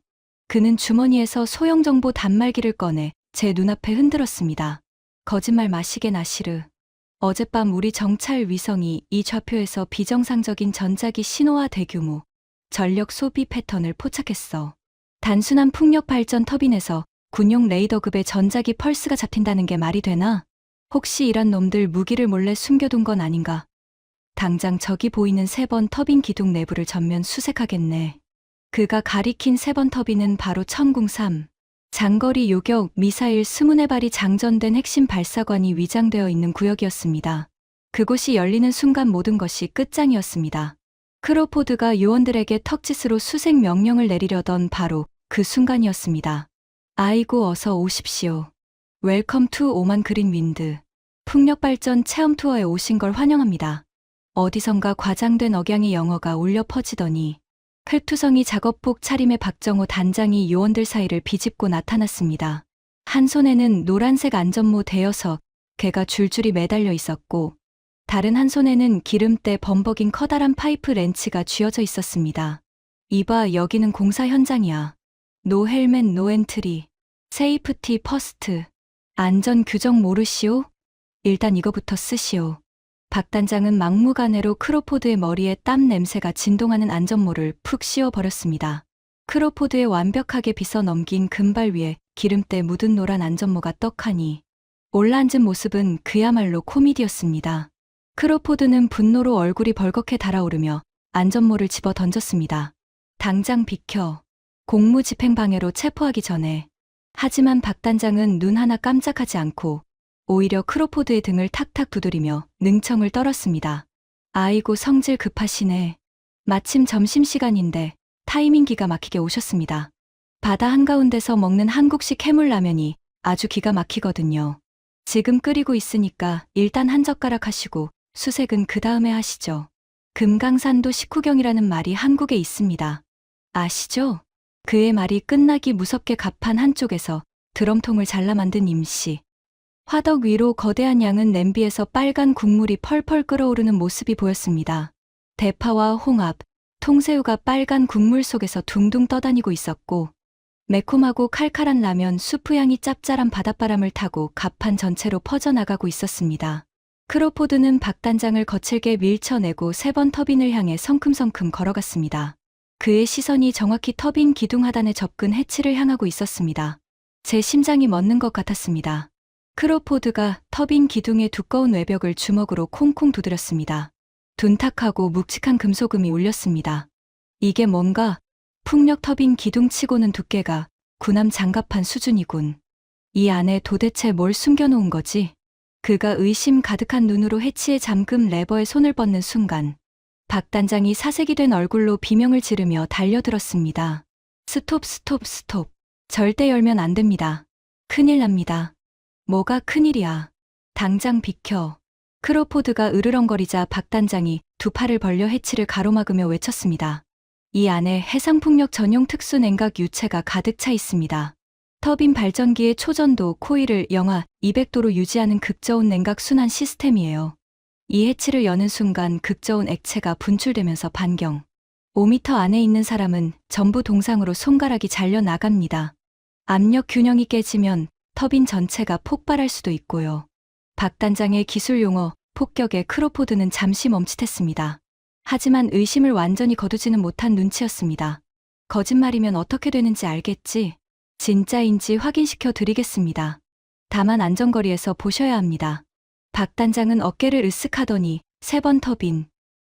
그는 주머니에서 소형 정보 단말기를 꺼내 제 눈앞에 흔들었습니다. 거짓말 마시게 나시르. 어젯밤 우리 정찰 위성이 이 좌표에서 비정상적인 전자기 신호와 대규모 전력 소비 패턴을 포착했어. 단순한 풍력 발전 터빈에서 군용 레이더급의 전자기 펄스가 잡힌다는 게 말이 되나? 혹시 이런 놈들 무기를 몰래 숨겨둔 건 아닌가? 당장 저기 보이는 3번 터빈 기둥 내부를 전면 수색하겠네. 그가 가리킨 3번 터빈은 바로 천궁3. 장거리 요격 미사일 20발이 장전된 핵심 발사관이 위장되어 있는 구역이었습니다. 그곳이 열리는 순간 모든 것이 끝장이었습니다. 크로포드가 요원들에게 턱짓으로 수색 명령을 내리려던 바로 그 순간이었습니다. 아이고 어서 오십시오. 웰컴 투 오만 그린 윈드. 풍력발전 체험 투어에 오신 걸 환영합니다. 어디선가 과장된 억양의 영어가 울려 퍼지더니 펠투성이 작업복 차림의 박정호 단장이 요원들 사이를 비집고 나타났습니다. 한 손에는 노란색 안전모 대여섯 개가 줄줄이 매달려 있었고 다른 한 손에는 기름때 범벅인 커다란 파이프 렌치가 쥐어져 있었습니다. 이봐 여기는 공사 현장이야. 노 헬멧 노 엔트리. 세이프티 퍼스트. 안전 규정 모르시오? 일단 이거부터 쓰시오. 박 단장은 막무가내로 크로포드의 머리에 땀 냄새가 진동하는 안전모를 푹 씌워버렸습니다. 크로포드의 완벽하게 빗어 넘긴 금발 위에 기름때 묻은 노란 안전모가 떡하니 올라앉은 모습은 그야말로 코미디였습니다. 크로포드는 분노로 얼굴이 벌겋게 달아오르며 안전모를 집어 던졌습니다. 당장 비켜. 공무집행방해로 체포하기 전에. 하지만 박 단장은 눈 하나 깜짝하지 않고 오히려 크로포드의 등을 탁탁 두드리며 능청을 떨었습니다. 아이고 성질 급하시네. 마침 점심시간인데 타이밍 기가 막히게 오셨습니다. 바다 한가운데서 먹는 한국식 해물라면이 아주 기가 막히거든요. 지금 끓이고 있으니까 일단 한 젓가락 하시고 수색은 그 다음에 하시죠. 금강산도 식후경이라는 말이 한국에 있습니다. 아시죠? 그의 말이 끝나기 무섭게 갑판 한쪽에서 드럼통을 잘라 만든 임씨. 화덕 위로 거대한 양은 냄비에서 빨간 국물이 펄펄 끓어오르는 모습이 보였습니다. 대파와 홍합, 통새우가 빨간 국물 속에서 둥둥 떠다니고 있었고 매콤하고 칼칼한 라면 수프향이 짭짤한 바닷바람을 타고 갑판 전체로 퍼져나가고 있었습니다. 크로포드는 박 단장을 거칠게 밀쳐내고 3번 터빈을 향해 성큼성큼 걸어갔습니다. 그의 시선이 정확히 터빈 기둥 하단에 접근 해치를 향하고 있었습니다. 제 심장이 멎는 것 같았습니다. 크로포드가 터빈 기둥의 두꺼운 외벽을 주먹으로 콩콩 두드렸습니다. 둔탁하고 묵직한 금속음이 울렸습니다. 이게 뭔가 풍력 터빈 기둥치고는 두께가 군함 장갑판 수준이군. 이 안에 도대체 뭘 숨겨놓은 거지? 그가 의심 가득한 눈으로 해치의 잠금 레버에 손을 뻗는 순간 박 단장이 사색이 된 얼굴로 비명을 지르며 달려들었습니다. 스톱, 스톱, 스톱. 절대 열면 안 됩니다. 큰일 납니다. 뭐가 큰일이야. 당장 비켜. 크로포드가 으르렁거리자 박 단장이 두 팔을 벌려 해치를 가로막으며 외쳤습니다. 이 안에 해상풍력 전용 특수 냉각 유체가 가득 차 있습니다. 터빈 발전기의 초전도 코일을 영하 200도로 유지하는 극저온 냉각 순환 시스템이에요. 이 해치를 여는 순간 극저온 액체가 분출되면서 반경 5m 안에 있는 사람은 전부 동상으로 손가락이 잘려 나갑니다. 압력 균형이 깨지면 터빈 전체가 폭발할 수도 있고요. 박 단장의 기술 용어 폭격에 크로포드는 잠시 멈칫했습니다. 하지만 의심을 완전히 거두지는 못한 눈치였습니다. 거짓말이면 어떻게 되는지 알겠지? 진짜인지 확인시켜 드리겠습니다. 다만 안전거리에서 보셔야 합니다. 박 단장은 어깨를 으쓱하더니 3번 터빈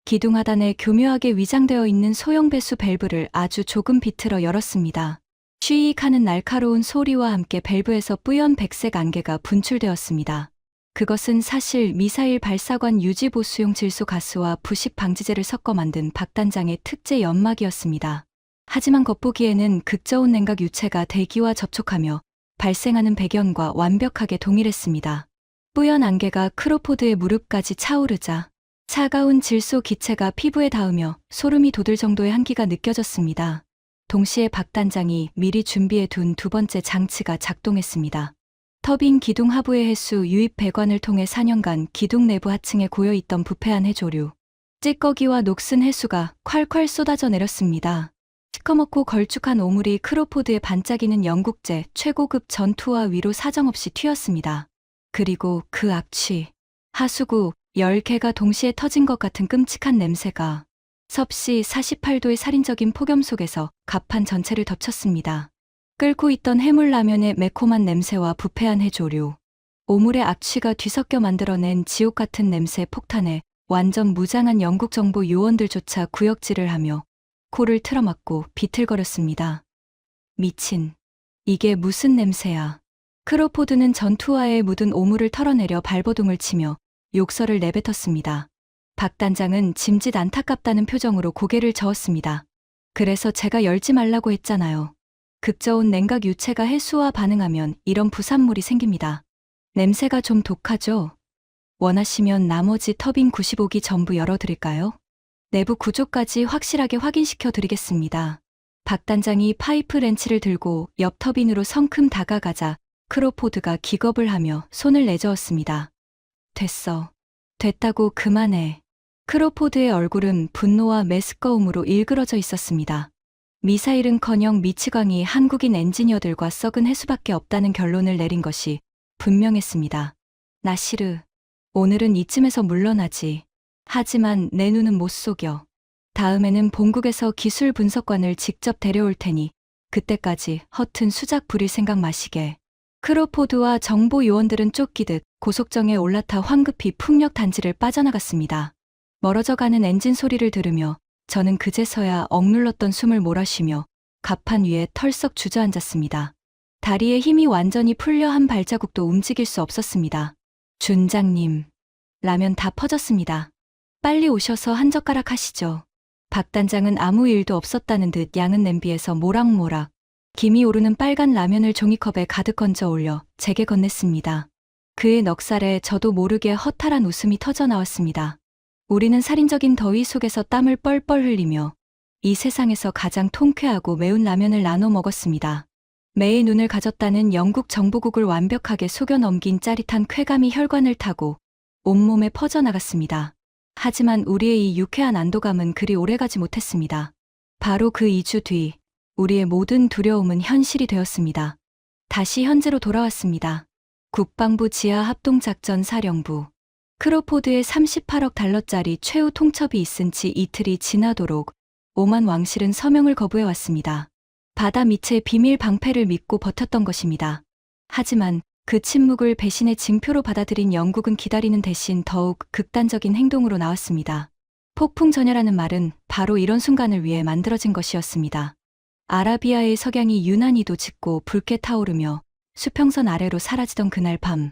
기둥 하단에 교묘하게 위장되어 있는 소형 배수 밸브를 아주 조금 비틀어 열었습니다. 쉬익 하는 날카로운 소리와 함께 밸브에서 뿌연 백색 안개가 분출되었습니다. 그것은 사실 미사일 발사관 유지 보수용 질소 가스와 부식 방지제를 섞어 만든 박 단장의 특제 연막이었습니다. 하지만 겉보기에는 극저온 냉각 유체가 대기와 접촉하며 발생하는 배경과 완벽하게 동일했습니다. 뿌연 안개가 크로포드의 무릎까지 차오르자 차가운 질소 기체가 피부에 닿으며 소름이 돋을 정도의 한기가 느껴졌습니다. 동시에 박 단장이 미리 준비해 둔 두 번째 장치가 작동했습니다. 터빈 기둥 하부의 해수 유입 배관을 통해 4년간 기둥 내부 하층에 고여있던 부패한 해조류, 찌꺼기와 녹슨 해수가 콸콸 쏟아져 내렸습니다. 시커멓고 걸쭉한 오물이 크로포드에 반짝이는 영국제 최고급 전투화 위로 사정없이 튀었습니다. 그리고 그 악취, 하수구 10개가 동시에 터진 것 같은 끔찍한 냄새가 섭씨 48도의 살인적인 폭염 속에서 갑판 전체를 덮쳤습니다. 끓고 있던 해물라면의 매콤한 냄새와 부패한 해조류, 오물의 악취가 뒤섞여 만들어낸 지옥 같은 냄새 폭탄에 완전 무장한 영국 정보 요원들조차 구역질을 하며 코를 틀어막고 비틀거렸습니다. 미친. 이게 무슨 냄새야. 크로포드는 전투화에 묻은 오물을 털어내려 발버둥을 치며 욕설을 내뱉었습니다. 박 단장은 짐짓 안타깝다는 표정으로 고개를 저었습니다. 그래서 제가 열지 말라고 했잖아요. 극저온 냉각 유체가 해수와 반응하면 이런 부산물이 생깁니다. 냄새가 좀 독하죠? 원하시면 나머지 터빈 95기 전부 열어드릴까요? 내부 구조까지 확실하게 확인시켜 드리겠습니다. 박 단장이 파이프 렌치를 들고 옆 터빈으로 성큼 다가가자 크로포드가 기겁을 하며 손을 내저었습니다. 됐어. 됐다고 그만해. 크로포드의 얼굴은 분노와 메스꺼움으로 일그러져 있었습니다. 미사일은커녕 미치광이 한국인 엔지니어들과 썩은 해수밖에 없다는 결론을 내린 것이 분명했습니다. 나시르, 오늘은 이쯤에서 물러나지. 하지만 내 눈은 못 속여. 다음에는 본국에서 기술 분석관을 직접 데려올 테니 그때까지 허튼 수작 부릴 생각 마시게. 크로포드와 정보 요원들은 쫓기듯 고속정에 올라타 황급히 풍력 단지를 빠져나갔습니다. 멀어져가는 엔진 소리를 들으며 저는 그제서야 억눌렀던 숨을 몰아쉬며 갑판 위에 털썩 주저앉았습니다. 다리에 힘이 완전히 풀려 한 발자국도 움직일 수 없었습니다. 준장님, 라면 다 퍼졌습니다. 빨리 오셔서 한 젓가락 하시죠. 박 단장은 아무 일도 없었다는 듯 양은 냄비에서 모락모락 김이 오르는 빨간 라면을 종이컵에 가득 건져 올려 제게 건넸습니다. 그의 넉살에 저도 모르게 허탈한 웃음이 터져 나왔습니다. 우리는 살인적인 더위 속에서 땀을 뻘뻘 흘리며 이 세상에서 가장 통쾌하고 매운 라면을 나눠 먹었습니다. 매의 눈을 가졌다는 영국 정보국을 완벽하게 속여 넘긴 짜릿한 쾌감이 혈관을 타고 온몸에 퍼져나갔습니다. 하지만 우리의 이 유쾌한 안도감은 그리 오래가지 못했습니다. 바로 그 2주 뒤 우리의 모든 두려움은 현실이 되었습니다. 다시 현재로 돌아왔습니다. 국방부 지하합동작전사령부. 크로포드의 38억 달러짜리 최후 통첩이 있은 지 이틀이 지나도록 오만 왕실은 서명을 거부해왔습니다. 바다 밑의 비밀 방패를 믿고 버텼던 것입니다. 하지만 그 침묵을 배신의 징표로 받아들인 영국은 기다리는 대신 더욱 극단적인 행동으로 나왔습니다. 폭풍전야라는 말은 바로 이런 순간을 위해 만들어진 것이었습니다. 아라비아의 석양이 유난히도 짙고 붉게 타오르며 수평선 아래로 사라지던 그날 밤.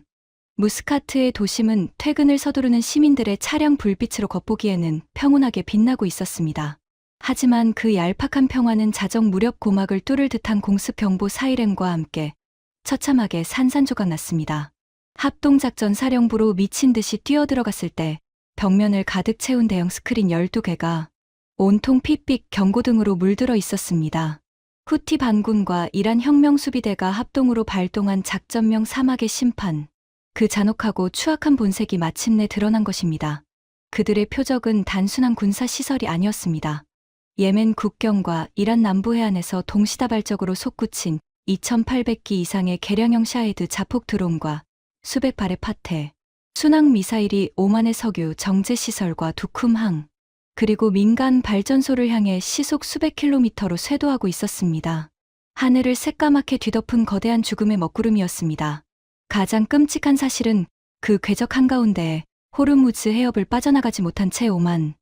무스카트의 도심은 퇴근을 서두르는 시민들의 차량 불빛으로 겉보기에는 평온하게 빛나고 있었습니다. 하지만 그 얄팍한 평화는 자정 무렵 고막을 뚫을 듯한 공습 경보 사이렌과 함께 처참하게 산산조각 났습니다. 합동작전 사령부로 미친 듯이 뛰어들어갔을 때 벽면을 가득 채운 대형 스크린 12개가 온통 핏빛 경고등으로 물들어 있었습니다. 후티 반군과 이란 혁명수비대가 합동으로 발동한 작전명 사막의 심판. 그 잔혹하고 추악한 본색이 마침내 드러난 것입니다. 그들의 표적은 단순한 군사시설이 아니었습니다. 예멘 국경과 이란 남부 해안에서 동시다발적으로 솟구친 2,800기 이상의 개량형 샤헤드 자폭 드론과 수백 발의 파테, 순항 미사일이 오만의 석유 정제시설과 두쿰항, 그리고 민간 발전소를 향해 시속 수백 킬로미터로 쇄도하고 있었습니다. 하늘을 새까맣게 뒤덮은 거대한 죽음의 먹구름이었습니다. 가장 끔찍한 사실은 그 궤적 한가운데에 호르무즈 해협을 빠져나가지 못한 채 오만,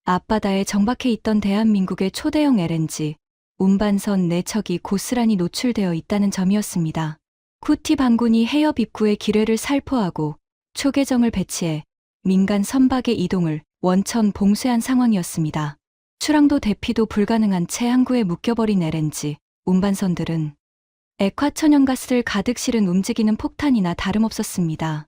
앞바다에 정박해 있던 대한민국의 초대형 LNG, 운반선 4척이 고스란히 노출되어 있다는 점이었습니다. 후티 반군이 해협 입구의 기뢰를 살포하고 초계정을 배치해 민간 선박의 이동을 원천 봉쇄한 상황이었습니다. 출항도 대피도 불가능한 채 항구에 묶여버린 LNG, 운반선들은 액화천연가스를 가득 실은 움직이는 폭탄이나 다름없었습니다.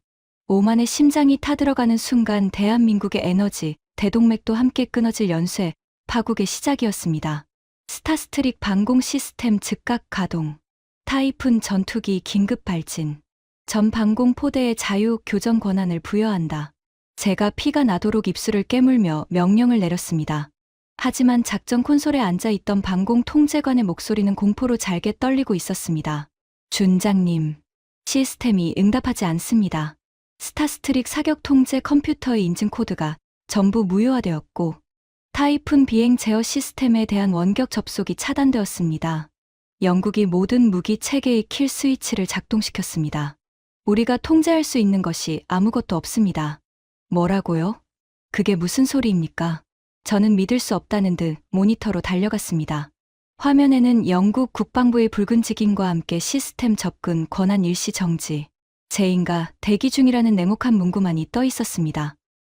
오만의 심장이 타들어가는 순간 대한민국의 에너지, 대동맥도 함께 끊어질 연쇄, 파국의 시작이었습니다. 스타스트릭 방공 시스템 즉각 가동, 타이푼 전투기 긴급 발진, 전 방공 포대의 자유 교전 권한을 부여한다. 제가 피가 나도록 입술을 깨물며 명령을 내렸습니다. 하지만 작전 콘솔에 앉아있던 방공 통제관의 목소리는 공포로 잘게 떨리고 있었습니다. 준장님, 시스템이 응답하지 않습니다. 스타스트릭 사격 통제 컴퓨터의 인증 코드가 전부 무효화되었고 타이푼 비행 제어 시스템에 대한 원격 접속이 차단되었습니다. 영국이 모든 무기 체계의 킬 스위치를 작동시켰습니다. 우리가 통제할 수 있는 것이 아무것도 없습니다. 뭐라고요? 그게 무슨 소리입니까? 저는 믿을 수 없다는 듯 모니터로 달려갔습니다. 화면에는 영국 국방부의 붉은 직인과 함께 시스템 접근 권한 일시 정지, 재인가 대기 중이라는 냉혹한 문구만이 떠 있었습니다.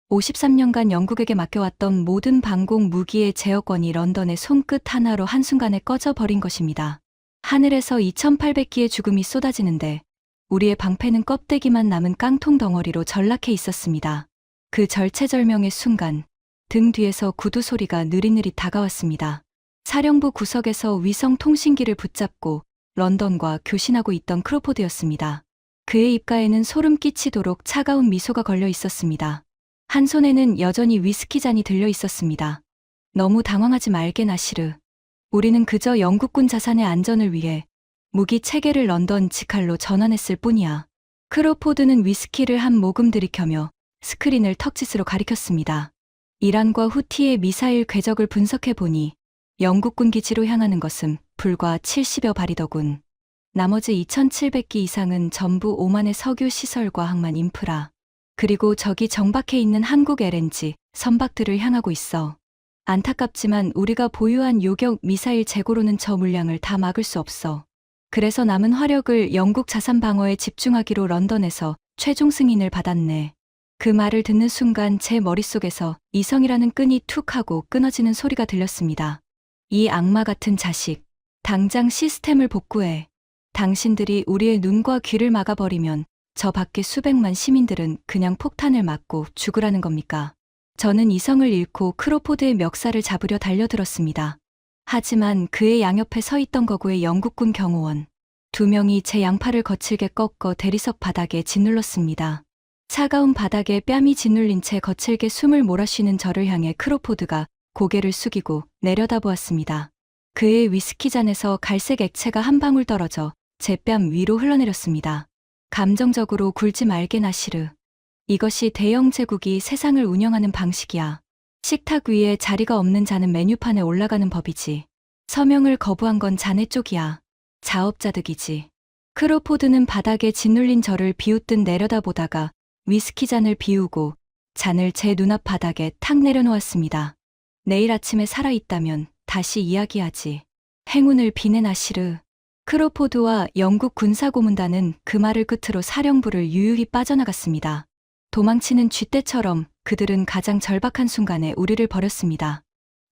53년간 영국에게 맡겨왔던 모든 방공 무기의 제어권이 런던의 손끝 하나로 한순간에 꺼져버린 것입니다. 하늘에서 2,800기의 죽음이 쏟아지는데 우리의 방패는 껍데기만 남은 깡통 덩어리로 전락해 있었습니다. 그 절체절명의 순간 등 뒤에서 구두 소리가 느릿느릿 다가왔습니다. 사령부 구석에서 위성 통신기를 붙잡고 런던과 교신하고 있던 크로포드였습니다. 그의 입가에는 소름 끼치도록 차가운 미소가 걸려 있었습니다. 한 손에는 여전히 위스키 잔이 들려 있었습니다. 너무 당황하지 말게 나시르. 우리는 그저 영국군 자산의 안전을 위해 무기 체계를 런던 직할로 전환했을 뿐이야. 크로포드는 위스키를 한 모금 들이켜며 스크린을 턱짓으로 가리켰습니다. 이란과 후티의 미사일 궤적을 분석해보니 영국군 기지로 향하는 것은 불과 70여 발이더군. 나머지 2,700기 이상은 전부 오만의 석유 시설과 항만 인프라, 그리고 저기 정박해 있는 한국 LNG 선박들을 향하고 있어. 안타깝지만 우리가 보유한 요격 미사일 재고로는 저 물량을 다 막을 수 없어. 그래서 남은 화력을 영국 자산 방어에 집중하기로 런던에서 최종 승인을 받았네. 그 말을 듣는 순간 제 머릿속에서 이성이라는 끈이 툭 하고 끊어지는 소리가 들렸습니다. 이 악마 같은 자식, 당장 시스템을 복구해. 당신들이 우리의 눈과 귀를 막아버리면 저 밖의 수백만 시민들은 그냥 폭탄을 맞고 죽으라는 겁니까? 저는 이성을 잃고 크로포드의 멱살을 잡으려 달려들었습니다. 하지만 그의 양옆에 서 있던 거구의 영국군 경호원 2명이 제 양팔을 거칠게 꺾어 대리석 바닥에 짓눌렀습니다. 차가운 바닥에 뺨이 짓눌린 채 거칠게 숨을 몰아쉬는 저를 향해 크로포드가 고개를 숙이고 내려다보았습니다. 그의 위스키 잔에서 갈색 액체가 한 방울 떨어져 제 뺨 위로 흘러내렸습니다. 감정적으로 굴지 말게 나시르. 이것이 대영 제국이 세상을 운영하는 방식이야. 식탁 위에 자리가 없는 자는 메뉴판에 올라가는 법이지. 서명을 거부한 건 자네 쪽이야. 자업자득이지. 크로포드는 바닥에 짓눌린 저를 비웃듯 내려다보다가 위스키 잔을 비우고 잔을 제 눈앞 바닥에 탁 내려놓았습니다. 내일 아침에 살아있다면 다시 이야기하지. 행운을 비네 나시르. 크로포드와 영국 군사고문단은 그 말을 끝으로 사령부를 유유히 빠져나갔습니다. 도망치는 쥐떼처럼 그들은 가장 절박한 순간에 우리를 버렸습니다.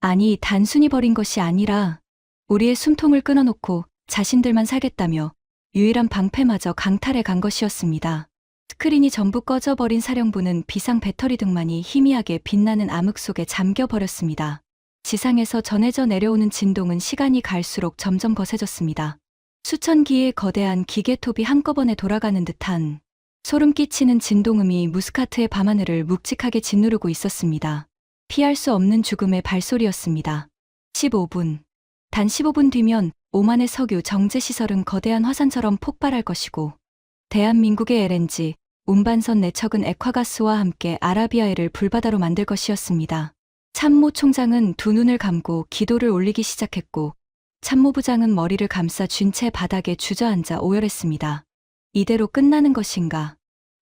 아니, 단순히 버린 것이 아니라 우리의 숨통을 끊어놓고 자신들만 살겠다며 유일한 방패마저 강탈해 간 것이었습니다. 스크린이 전부 꺼져버린 사령부는 비상 배터리 등만이 희미하게 빛나는 암흑 속에 잠겨버렸습니다. 지상에서 전해져 내려오는 진동은 시간이 갈수록 점점 거세졌습니다. 수천 기의 거대한 기계톱이 한꺼번에 돌아가는 듯한 소름 끼치는 진동음이 무스카트의 밤하늘을 묵직하게 짓누르고 있었습니다. 피할 수 없는 죽음의 발소리였습니다. 15분. 단 15분 뒤면 오만의 석유 정제시설은 거대한 화산처럼 폭발할 것이고 대한민국의 LNG, 운반선 내척은 액화가스와 함께 아라비아해를 불바다로 만들 것이었습니다. 참모 총장은 두 눈을 감고 기도를 올리기 시작했고 참모부장은 머리를 감싸 쥔 채 바닥에 주저앉아 오열했습니다. 이대로 끝나는 것인가?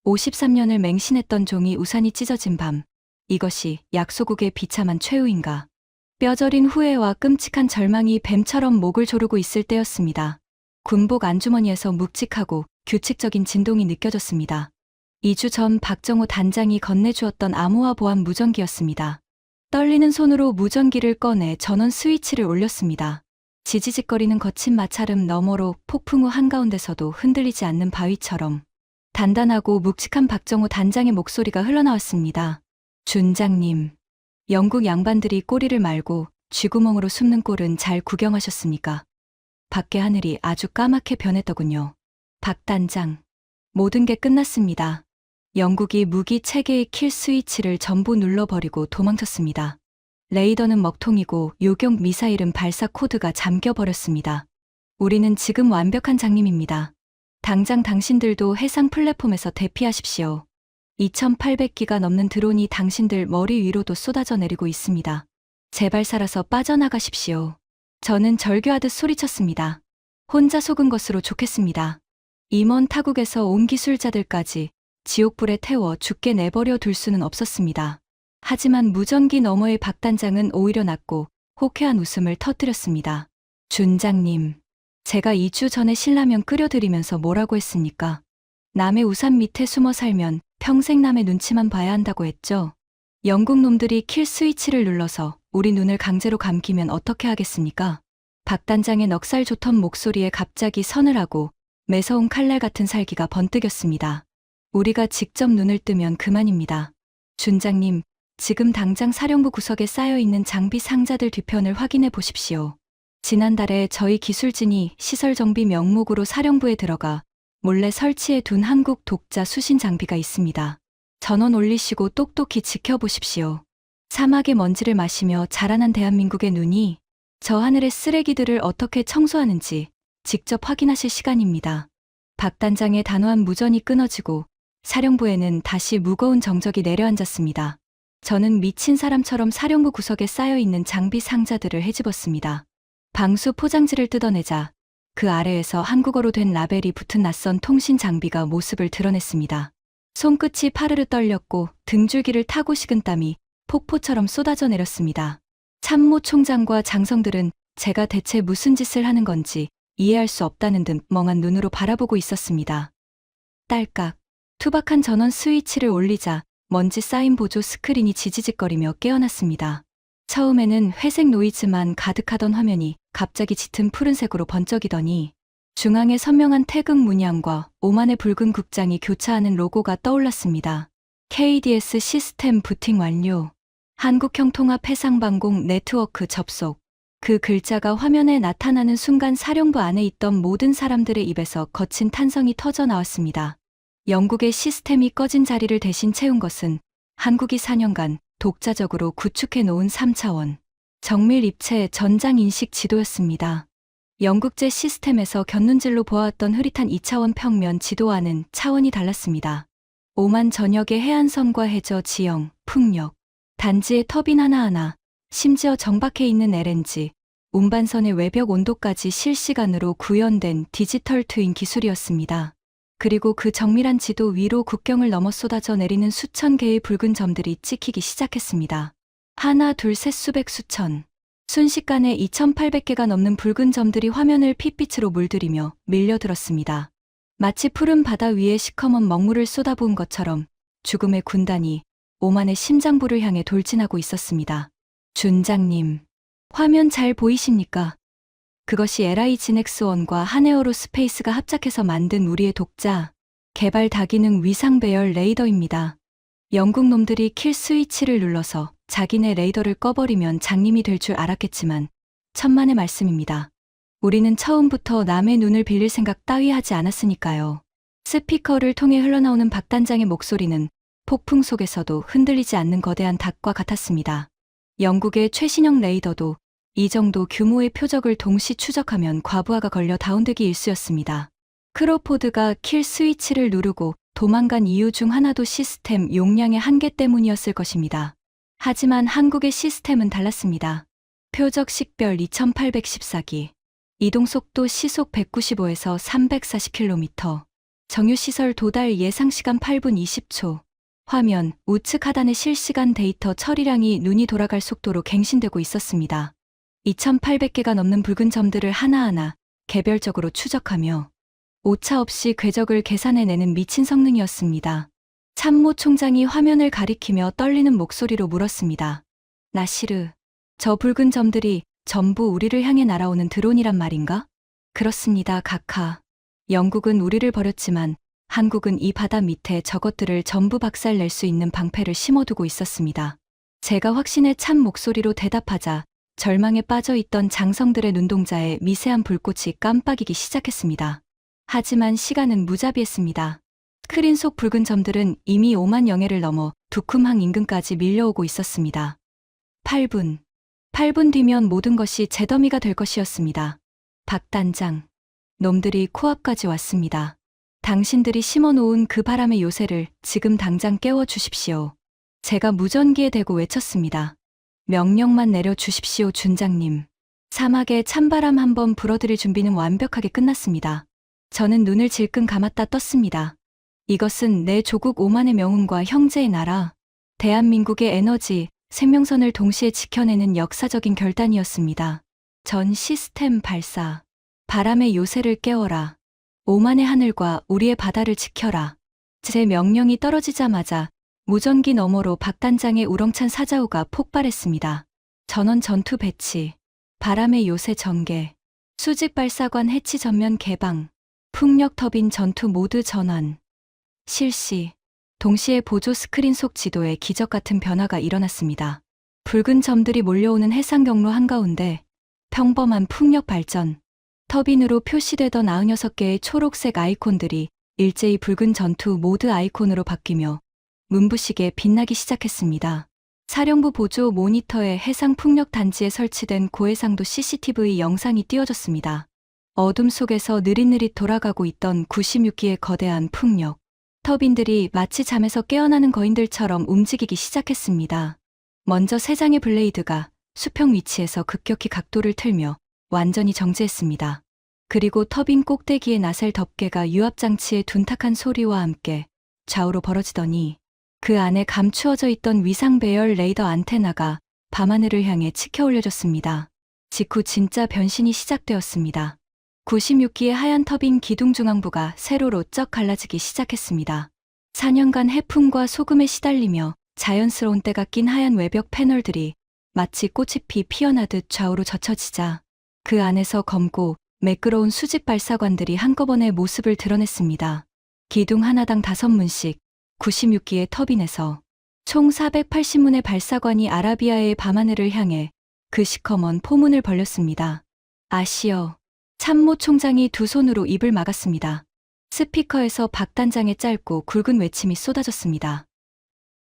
53년을 맹신했던 종이 우산이 찢어진 밤. 이것이 약소국의 비참한 최후인가? 뼈저린 후회와 끔찍한 절망이 뱀처럼 목을 조르고 있을 때였습니다. 군복 안주머니에서 묵직하고 규칙적인 진동이 느껴졌습니다. 2주 전 박정호 단장이 건네주었던 암호화 보안 무전기였습니다. 떨리는 손으로 무전기를 꺼내 전원 스위치를 올렸습니다. 지지직거리는 거친 마찰음 너머로 폭풍 우 한가운데서도 흔들리지 않는 바위처럼 단단하고 묵직한 박정호 단장의 목소리가 흘러나왔습니다. 준장님, 영국 양반들이 꼬리를 말고 쥐구멍으로 숨는 꼴은 잘 구경하셨습니까? 밖의 하늘이 아주 까맣게 변했더군요. 박 단장, 모든 게 끝났습니다. 영국이 무기 체계의 킬 스위치를 전부 눌러버리고 도망쳤습니다. 레이더는 먹통이고 요격 미사일은 발사 코드가 잠겨버렸습니다. 우리는 지금 완벽한 장님입니다. 당장 당신들도 해상 플랫폼에서 대피하십시오. 2800기가 넘는 드론이 당신들 머리 위로도 쏟아져 내리고 있습니다. 제발 살아서 빠져나가십시오. 저는 절규하듯 소리쳤습니다. 혼자 속은 것으로 좋겠습니다. 임원 타국에서 온 기술자들까지 지옥불에 태워 죽게 내버려 둘 수는 없었습니다. 하지만 무전기 너머의 박 단장은 오히려 낮고 호쾌한 웃음을 터뜨렸습니다. 준장님, 제가 2주 전에 신라면 끓여드리면서 뭐라고 했습니까? 남의 우산 밑에 숨어 살면 평생 남의 눈치만 봐야 한다고 했죠. 영국 놈들이 킬 스위치를 눌러서 우리 눈을 강제로 감기면 어떻게 하겠습니까? 박 단장의 넉살 좋던 목소리에 갑자기 서늘하고 매서운 칼날 같은 살기가 번뜩였습니다. 우리가 직접 눈을 뜨면 그만입니다. 준장님, 지금 당장 사령부 구석에 쌓여있는 장비 상자들 뒤편을 확인해 보십시오. 지난달에 저희 기술진이 시설 정비 명목으로 사령부에 들어가 몰래 설치해 둔 한국 독자 수신 장비가 있습니다. 전원 올리시고 똑똑히 지켜보십시오. 사막의 먼지를 마시며 자라난 대한민국의 눈이 저 하늘의 쓰레기들을 어떻게 청소하는지 직접 확인하실 시간입니다. 박 단장의 단호한 무전이 끊어지고 사령부에는 다시 무거운 정적이 내려앉았습니다. 저는 미친 사람처럼 사령부 구석에 쌓여있는 장비 상자들을 헤집었습니다. 방수 포장지를 뜯어내자 그 아래에서 한국어로 된 라벨이 붙은 낯선 통신 장비가 모습을 드러냈습니다. 손끝이 파르르 떨렸고 등줄기를 타고 식은 땀이 폭포처럼 쏟아져 내렸습니다. 참모 총장과 장성들은 제가 대체 무슨 짓을 하는 건지 이해할 수 없다는 듯 멍한 눈으로 바라보고 있었습니다. 딸깍, 투박한 전원 스위치를 올리자 먼지 쌓인 보조 스크린이 지지직거리며 깨어났습니다. 처음에는 회색 노이즈만 가득하던 화면이 갑자기 짙은 푸른색으로 번쩍이더니 중앙에 선명한 태극 문양과 오만의 붉은 국장이 교차하는 로고가 떠올랐습니다. KDS 시스템 부팅 완료. 한국형 통합 해상방공 네트워크 접속. 그 글자가 화면에 나타나는 순간 사령부 안에 있던 모든 사람들의 입에서 거친 탄성이 터져 나왔습니다. 영국의 시스템이 꺼진 자리를 대신 채운 것은 한국이 4년간 독자적으로 구축해 놓은 3차원 정밀 입체 전장 인식 지도였습니다. 영국제 시스템에서 곁눈질로 보아왔던 흐릿한 2차원 평면 지도와는 차원이 달랐습니다. 오만 전역의 해안선과 해저 지형, 풍력, 단지의 터빈 하나하나, 심지어 정박해 있는 LNG, 운반선의 외벽 온도까지 실시간으로 구현된 디지털 트윈 기술이었습니다. 그리고 그 정밀한 지도 위로 국경을 넘어 쏟아져 내리는 수천 개의 붉은 점들이 찍히기 시작했습니다. 하나, 둘, 셋, 수백, 수천. 순식간에 2,800개가 넘는 붉은 점들이 화면을 핏빛으로 물들이며 밀려들었습니다. 마치 푸른 바다 위에 시커먼 먹물을 쏟아부은 것처럼 죽음의 군단이 오만의 심장부를 향해 돌진하고 있었습니다. 준장님, 화면 잘 보이십니까? 그것이 LIG넥스1과 한에어로스페이스가 합작해서 만든 우리의 독자, 개발 다기능 위상 배열 레이더입니다. 영국 놈들이 킬 스위치를 눌러서 자기네 레이더를 꺼버리면 장님이 될 줄 알았겠지만 천만의 말씀입니다. 우리는 처음부터 남의 눈을 빌릴 생각 따위 하지 않았으니까요. 스피커를 통해 흘러나오는 박 단장의 목소리는 폭풍 속에서도 흔들리지 않는 거대한 닭과 같았습니다. 영국의 최신형 레이더도 이 정도 규모의 표적을 동시 추적하면 과부하가 걸려 다운되기 일쑤였습니다. 크로포드가 킬 스위치를 누르고 도망간 이유 중 하나도 시스템 용량의 한계 때문이었을 것입니다. 하지만 한국의 시스템은 달랐습니다. 표적 식별 2814기, 이동속도 시속 195에서 340km, 정유시설 도달 예상시간 8분 20초, 화면 우측 하단의 실시간 데이터 처리량이 눈이 돌아갈 속도로 갱신되고 있었습니다. 2,800개가 넘는 붉은 점들을 하나하나 개별적으로 추적하며 오차 없이 궤적을 계산해내는 미친 성능이었습니다. 참모 총장이 화면을 가리키며 떨리는 목소리로 물었습니다. 나시르, 저 붉은 점들이 전부 우리를 향해 날아오는 드론이란 말인가? 그렇습니다, 카카. 영국은 우리를 버렸지만 한국은 이 바다 밑에 저것들을 전부 박살낼 수 있는 방패를 심어두고 있었습니다. 제가 확신에 찬 목소리로 대답하자 절망에 빠져있던 장성들의 눈동자에 미세한 불꽃이 깜빡이기 시작했습니다. 하지만 시간은 무자비했습니다. 스크린 속 붉은 점들은 이미 5만 영해를 넘어 두쿰항 인근까지 밀려오고 있었습니다. 8분 뒤면 모든 것이 재더미가 될 것이었습니다. 박 단장, 놈들이 코앞까지 왔습니다. 당신들이 심어놓은 그 바람의 요새를 지금 당장 깨워주십시오. 제가 무전기에 대고 외쳤습니다. 명령만 내려주십시오, 준장님. 사막에 찬바람 한번 불어들일 준비는 완벽하게 끝났습니다. 저는 눈을 질끈 감았다 떴습니다. 이것은 내 조국 오만의 명운과 형제의 나라, 대한민국의 에너지, 생명선을 동시에 지켜내는 역사적인 결단이었습니다. 전 시스템 발사, 바람의 요새를 깨워라. 오만의 하늘과 우리의 바다를 지켜라. 제 명령이 떨어지자마자 무전기 너머로 박 단장의 우렁찬 사자후가 폭발했습니다. 전원 전투 배치, 바람의 요새 전개, 수직 발사관 해치 전면 개방, 풍력 터빈 전투 모드 전환, 실시. 동시에 보조 스크린 속 지도에 기적 같은 변화가 일어났습니다. 붉은 점들이 몰려오는 해상 경로 한가운데 평범한 풍력 발전, 터빈으로 표시되던 96개의 초록색 아이콘들이 일제히 붉은 전투 모드 아이콘으로 바뀌며 문부시게 빛나기 시작했습니다. 사령부 보조 모니터에 해상 풍력 단지에 설치된 고해상도 CCTV 영상이 띄워졌습니다. 어둠 속에서 느릿느릿 돌아가고 있던 96기의 거대한 풍력, 터빈들이 마치 잠에서 깨어나는 거인들처럼 움직이기 시작했습니다. 먼저 세 장의 블레이드가 수평 위치에서 급격히 각도를 틀며 완전히 정지했습니다. 그리고 터빈 꼭대기에 나셀 덮개가 유압장치의 둔탁한 소리와 함께 좌우로 벌어지더니 그 안에 감추어져 있던 위상 배열 레이더 안테나가 밤하늘을 향해 치켜 올려졌습니다. 직후 진짜 변신이 시작되었습니다. 96기의 하얀 터빈 기둥 중앙부가 세로로 쩍 갈라지기 시작했습니다. 4년간 해풍과 소금에 시달리며 자연스러운 때가 낀 하얀 외벽 패널들이 마치 꽃잎이 피어나듯 좌우로 젖혀지자 그 안에서 검고 매끄러운 수직 발사관들이 한꺼번에 모습을 드러냈습니다. 기둥 하나당 5문씩 96기의 터빈에서 총 480문의 발사관이 아라비아의 밤하늘을 향해 그 시커먼 포문을 벌렸습니다. 아시어. 참모 총장이 두 손으로 입을 막았습니다. 스피커에서 박 단장의 짧고 굵은 외침이 쏟아졌습니다.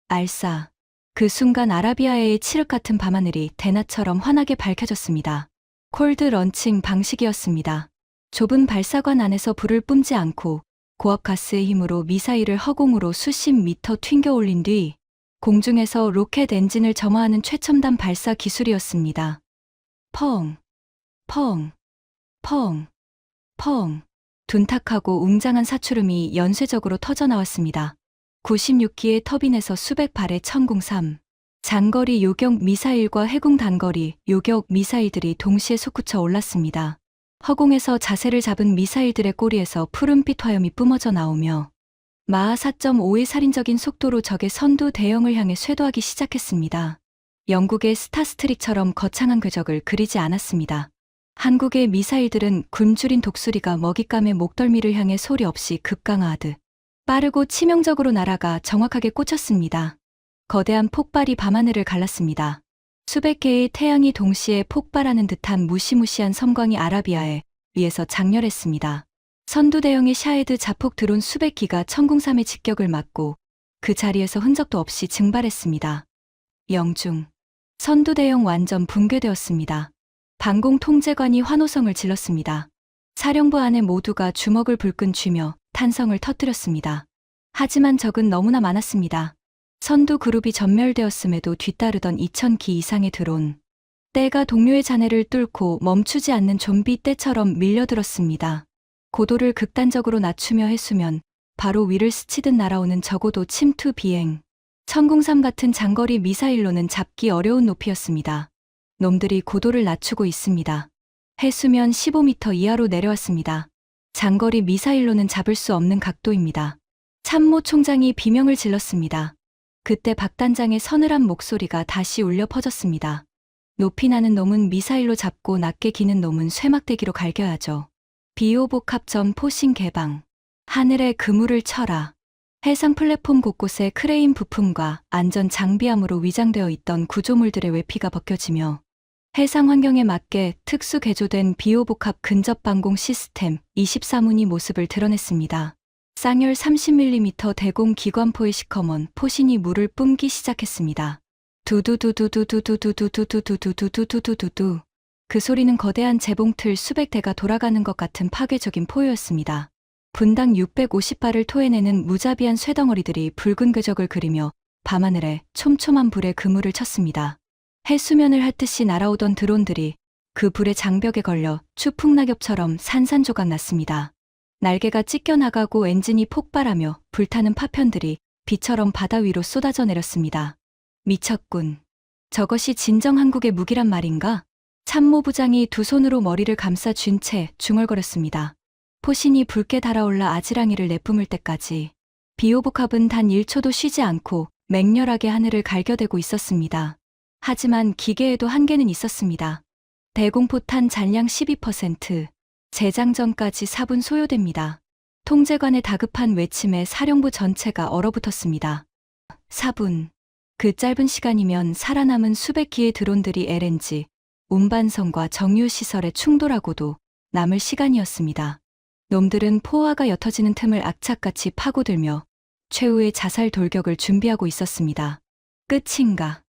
알싸. 그 순간 아라비아의 칠흑 같은 밤하늘이 대낮처럼 환하게 밝혀졌습니다. 콜드 런칭 방식이었습니다. 좁은 발사관 안에서 불을 뿜지 않고 고압 가스의 힘으로 미사일을 허공으로 수십 미터 튕겨 올린 뒤 공중에서 로켓 엔진을 점화하는 최첨단 발사 기술이었습니다. 펑, 펑, 펑, 펑. 둔탁하고 웅장한 사출음이 연쇄적으로 터져나왔습니다. 96기의 터빈에서 수백 발의 천궁3, 장거리 요격 미사일과 해군 단거리 요격 미사일들이 동시에 솟구쳐 올랐습니다. 허공에서 자세를 잡은 미사일들의 꼬리에서 푸른빛 화염이 뿜어져 나오며 마하 4.5의 살인적인 속도로 적의 선두 대형을 향해 쇄도하기 시작했습니다. 영국의 스타스트릭처럼 거창한 궤적을 그리지 않았습니다. 한국의 미사일들은 굶주린 독수리가 먹잇감의 목덜미를 향해 소리 없이 급강하하듯 빠르고 치명적으로 날아가 정확하게 꽂혔습니다. 거대한 폭발이 밤하늘을 갈랐습니다. 수백 개의 태양이 동시에 폭발하는 듯한 무시무시한 섬광이 아라비아에 위에서 장렬했습니다. 선두 대형의 샤헤드 자폭 드론 수백 기가 천궁삼의 직격을 맞고 그 자리에서 흔적도 없이 증발했습니다. 영중. 선두 대형 완전 붕괴되었습니다. 방공 통제관이 환호성을 질렀습니다. 사령부 안에 모두가 주먹을 불끈 쥐며 탄성을 터뜨렸습니다. 하지만 적은 너무나 많았습니다. 선두 그룹이 전멸되었음에도 뒤따르던 2,000기 이상의 드론. 떼가 동료의 잔해를 뚫고 멈추지 않는 좀비 떼처럼 밀려들었습니다. 고도를 극단적으로 낮추며 해수면 바로 위를 스치듯 날아오는 저고도 침투 비행. 천궁삼 같은 장거리 미사일로는 잡기 어려운 높이였습니다. 놈들이 고도를 낮추고 있습니다. 해수면 15m 이하로 내려왔습니다. 장거리 미사일로는 잡을 수 없는 각도입니다. 참모 총장이 비명을 질렀습니다. 그때 박 단장의 서늘한 목소리가 다시 울려 퍼졌습니다. 높이 나는 놈은 미사일로 잡고 낮게 기는 놈은 쇠막대기로 갈겨야죠. 비호복합 포신 개방. 하늘에 그물을 쳐라. 해상 플랫폼 곳곳에 크레인 부품과 안전 장비함으로 위장되어 있던 구조물들의 외피가 벗겨지며 해상 환경에 맞게 특수 개조된 비호복합 근접 방공 시스템 24문이 모습을 드러냈습니다. 쌍열 30mm 대공 기관포의 시커먼 포신이 물을 뿜기 시작했습니다. 두두두두두두두두두두두두두두두두. 그 소리는 거대한 재봉틀 수백 대가 돌아가는 것 같은 파괴적인 포효였습니다. 분당 650발을 토해내는 무자비한 쇠덩어리들이 붉은 궤적을 그리며 밤하늘에 촘촘한 불에 그물을 쳤습니다. 해수면을 핥듯이 날아오던 드론들이 그 불의 장벽에 걸려 추풍낙엽처럼 산산조각 났습니다. 날개가 찢겨나가고 엔진이 폭발하며 불타는 파편들이 비처럼 바다 위로 쏟아져 내렸습니다. 미쳤군. 저것이 진정 한국의 무기란 말인가? 참모부장이 두 손으로 머리를 감싸 쥔 채 중얼거렸습니다. 포신이 붉게 달아올라 아지랑이를 내뿜을 때까지 비호복합은 단 1초도 쉬지 않고 맹렬하게 하늘을 갈겨대고 있었습니다. 하지만 기계에도 한계는 있었습니다. 대공포탄 잔량 12%, 재장전까지 4분 소요됩니다. 통제관의 다급한 외침에 사령부 전체가 얼어붙었습니다. 4분. 그 짧은 시간이면 살아남은 수백 기의 드론들이 LNG, 운반선과 정유시설에 충돌하고도 남을 시간이었습니다. 놈들은 포화가 옅어지는 틈을 악착같이 파고들며 최후의 자살 돌격을 준비하고 있었습니다. 끝인가?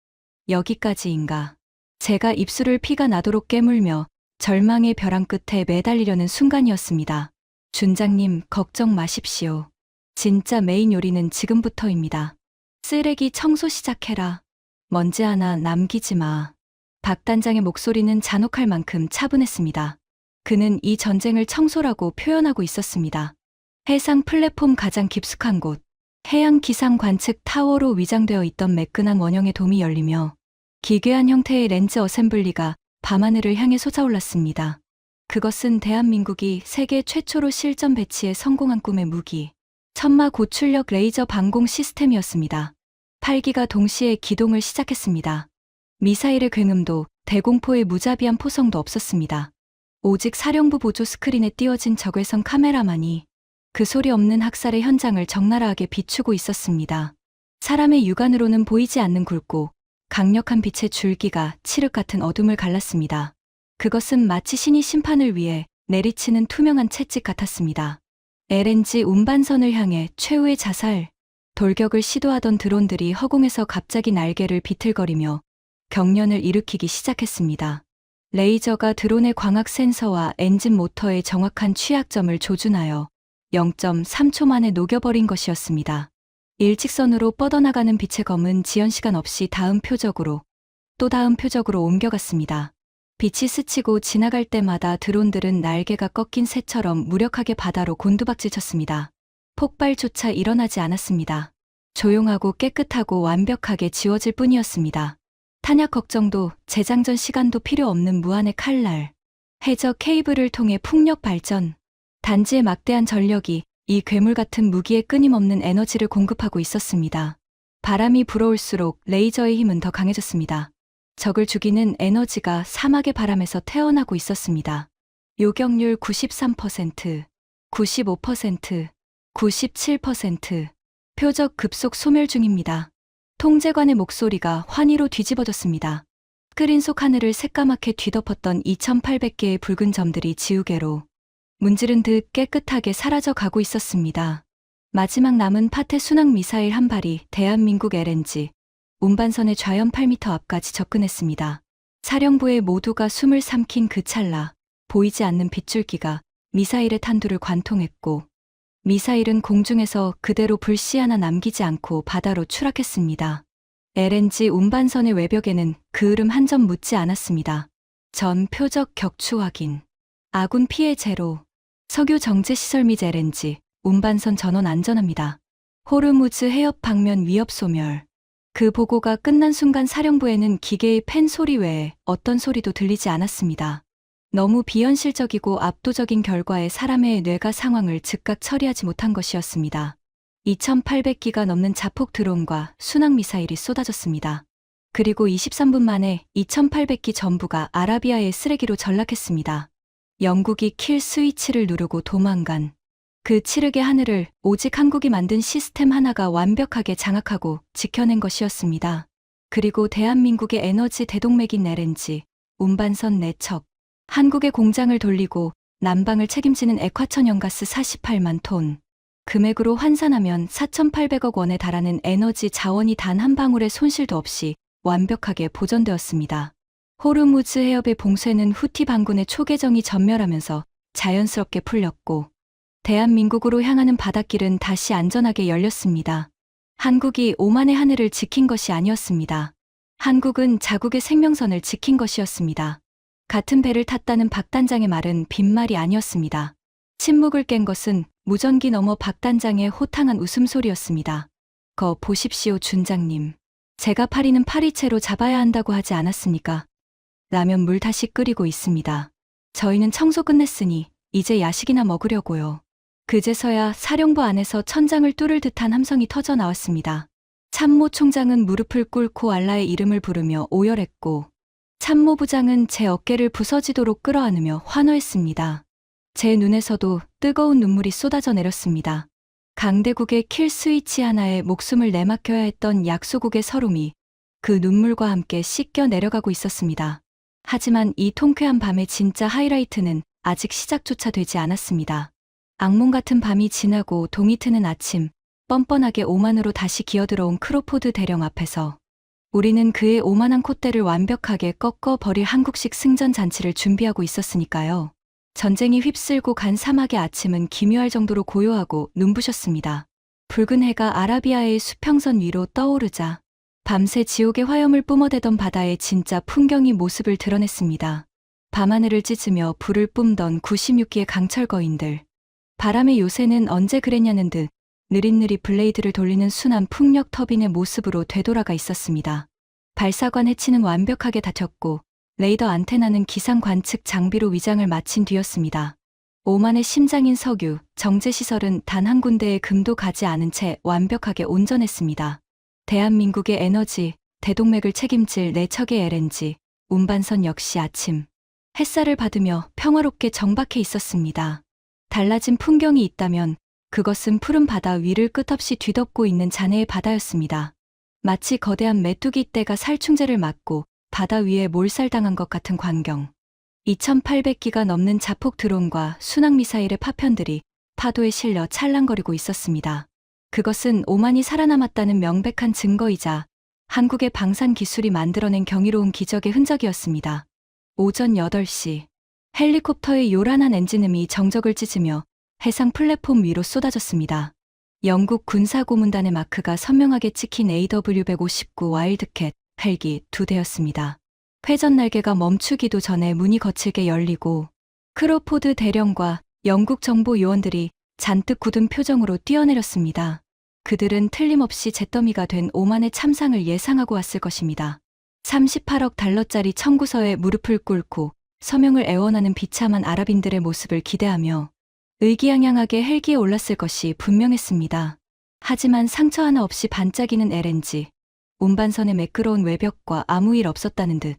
여기까지인가? 제가 입술을 피가 나도록 깨물며 절망의 벼랑 끝에 매달리려는 순간이었습니다. 준장님, 걱정 마십시오. 진짜 메인 요리는 지금부터입니다. 쓰레기 청소 시작해라. 먼지 하나 남기지 마. 박 단장의 목소리는 잔혹할 만큼 차분했습니다. 그는 이 전쟁을 청소라고 표현하고 있었습니다. 해상 플랫폼 가장 깊숙한 곳, 해양 기상 관측 타워로 위장되어 있던 매끈한 원형의 돔이 열리며 기괴한 형태의 렌즈 어셈블리가 밤하늘을 향해 솟아올랐습니다. 그것은 대한민국이 세계 최초로 실전 배치에 성공한 꿈의 무기, 천마 고출력 레이저 방공 시스템이었습니다. 8기가 동시에 기동을 시작했습니다. 미사일의 굉음도 대공포의 무자비한 포성도 없었습니다. 오직 사령부 보조 스크린에 띄워진 적외선 카메라만이 그 소리 없는 학살의 현장을 적나라하게 비추고 있었습니다. 사람의 육안으로는 보이지 않는 굵고 강력한 빛의 줄기가 칠흑 같은 어둠을 갈랐습니다. 그것은 마치 신이 심판을 위해 내리치는 투명한 채찍 같았습니다. LNG 운반선을 향해 최후의 자살, 돌격을 시도하던 드론들이 허공에서 갑자기 날개를 비틀거리며 경련을 일으키기 시작했습니다. 레이저가 드론의 광학 센서와 엔진 모터의 정확한 취약점을 조준하여 0.3초 만에 녹여버린 것이었습니다. 일직선으로 뻗어나가는 빛의 검은 지연 시간 없이 다음 표적으로, 또 다음 표적으로 옮겨갔습니다. 빛이 스치고 지나갈 때마다 드론들은 날개가 꺾인 새처럼 무력하게 바다로 곤두박질 쳤습니다. 폭발조차 일어나지 않았습니다. 조용하고 깨끗하고 완벽하게 지워질 뿐이었습니다. 탄약 걱정도 재장전 시간도 필요 없는 무한의 칼날. 해저 케이블을 통해 풍력 발전. 단지의 막대한 전력이 이 괴물 같은 무기에 끊임없는 에너지를 공급하고 있었습니다. 바람이 불어올수록 레이저의 힘은 더 강해졌습니다. 적을 죽이는 에너지가 사막의 바람에서 태어나고 있었습니다. 요격률 93%, 95%, 97%. 표적 급속 소멸 중입니다. 통제관의 목소리가 환희로 뒤집어졌습니다. 스크린 속 하늘을 새까맣게 뒤덮었던 2800개의 붉은 점들이 지우개로 문지른 듯 깨끗하게 사라져 가고 있었습니다. 마지막 남은 파테 순항 미사일 한 발이 대한민국 LNG 운반선의 좌연 8m 앞까지 접근했습니다. 사령부의 모두가 숨을 삼킨 그 찰나 보이지 않는 빗줄기가 미사일의 탄두를 관통했고 미사일은 공중에서 그대로 불씨 하나 남기지 않고 바다로 추락했습니다. LNG 운반선의 외벽에는 그 흐름 한 점 묻지 않았습니다. 전 표적 격추 확인. 아군 피해 제로. 석유 정제 시설 및 LNG 운반선 전원 안전합니다. 호르무즈 해협 방면 위협 소멸. 그 보고가 끝난 순간 사령부에는 기계의 팬 소리 외에 어떤 소리도 들리지 않았습니다. 너무 비현실적이고 압도적인 결과에 사람의 뇌가 상황을 즉각 처리하지 못한 것이었습니다. 2800기가 넘는 자폭 드론과 순항 미사일이 쏟아졌습니다. 그리고 23분 만에 2800기 전부가 아라비아의 쓰레기로 전락했습니다. 영국이 킬 스위치를 누르고 도망간 그 칠흑의 하늘을 오직 한국이 만든 시스템 하나가 완벽하게 장악하고 지켜낸 것이었습니다. 그리고 대한민국의 에너지 대동맥인 LNG 운반선 4척, 한국의 공장을 돌리고 난방을 책임지는 액화천연가스 48만 톤, 금액으로 환산하면 4,800억 원에 달하는 에너지 자원이 단 한 방울의 손실도 없이 완벽하게 보존되었습니다. 호르무즈 해협의 봉쇄는 후티 반군의 초계정이 전멸하면서 자연스럽게 풀렸고 대한민국으로 향하는 바닷길은 다시 안전하게 열렸습니다. 한국이 오만의 하늘을 지킨 것이 아니었습니다. 한국은 자국의 생명선을 지킨 것이었습니다. 같은 배를 탔다는 박 단장의 말은 빈말이 아니었습니다. 침묵을 깬 것은 무전기 너머 박 단장의 호탕한 웃음소리였습니다. 거 보십시오 준장님. 제가 파리는 파리채로 잡아야 한다고 하지 않았습니까? 라면 물 다시 끓이고 있습니다. 저희는 청소 끝냈으니 이제 야식이나 먹으려고요. 그제서야 사령부 안에서 천장을 뚫을 듯한 함성이 터져 나왔습니다. 참모 총장은 무릎을 꿇고 알라의 이름을 부르며 오열했고 참모부장은 제 어깨를 부서지도록 끌어안으며 환호했습니다. 제 눈에서도 뜨거운 눈물이 쏟아져 내렸습니다. 강대국의 킬 스위치 하나에 목숨을 내맡겨야 했던 약소국의 서름이 그 눈물과 함께 씻겨 내려가고 있었습니다. 하지만 이 통쾌한 밤의 진짜 하이라이트는 아직 시작조차 되지 않았습니다. 악몽 같은 밤이 지나고 동이 트는 아침, 뻔뻔하게 오만으로 다시 기어들어온 크로포드 대령 앞에서 우리는 그의 오만한 콧대를 완벽하게 꺾어 버릴 한국식 승전 잔치를 준비하고 있었으니까요. 전쟁이 휩쓸고 간 사막의 아침은 기묘할 정도로 고요하고 눈부셨습니다. 붉은 해가 아라비아의 수평선 위로 떠오르자 밤새 지옥의 화염을 뿜어대던 바다의 진짜 풍경이 모습을 드러냈습니다. 밤하늘을 찢으며 불을 뿜던 96기의 강철 거인들. 바람의 요새는 언제 그랬냐는 듯 느릿느릿 블레이드를 돌리는 순한 풍력 터빈의 모습으로 되돌아가 있었습니다. 발사관 해치는 완벽하게 닫혔고 레이더 안테나는 기상 관측 장비로 위장을 마친 뒤였습니다. 오만의 심장인 석유, 정제시설은 단 한 군데의 금도 가지 않은 채 완벽하게 온전했습니다. 대한민국의 에너지, 대동맥을 책임질 4척의 LNG, 운반선 역시 아침 햇살을 받으며 평화롭게 정박해 있었습니다. 달라진 풍경이 있다면 그것은 푸른 바다 위를 끝없이 뒤덮고 있는 잔해의 바다였습니다. 마치 거대한 메뚜기 떼가 살충제를 맞고 바다 위에 몰살당한 것 같은 광경. 2800기가 넘는 자폭 드론과 순항미사일의 파편들이 파도에 실려 찰랑거리고 있었습니다. 그것은 오만이 살아남았다는 명백한 증거이자 한국의 방산 기술이 만들어낸 경이로운 기적의 흔적이었습니다. 오전 8시 헬리콥터의 요란한 엔진음이 정적을 찢으며 해상 플랫폼 위로 쏟아졌습니다. 영국 군사고문단의 마크가 선명하게 찍힌 AW159 와일드캣 헬기 2대였습니다. 회전 날개가 멈추기도 전에 문이 거칠게 열리고 크로포드 대령과 영국 정보 요원들이 잔뜩 굳은 표정으로 뛰어내렸습니다. 그들은 틀림없이 잿더미가 된 오만의 참상을 예상하고 왔을 것입니다. 38억 달러짜리 청구서에 무릎을 꿇고 서명을 애원하는 비참한 아랍인들의 모습을 기대하며 의기양양하게 헬기에 올랐을 것이 분명했습니다. 하지만 상처 하나 없이 반짝이는 LNG, 운반선의 매끄러운 외벽과 아무 일 없었다는 듯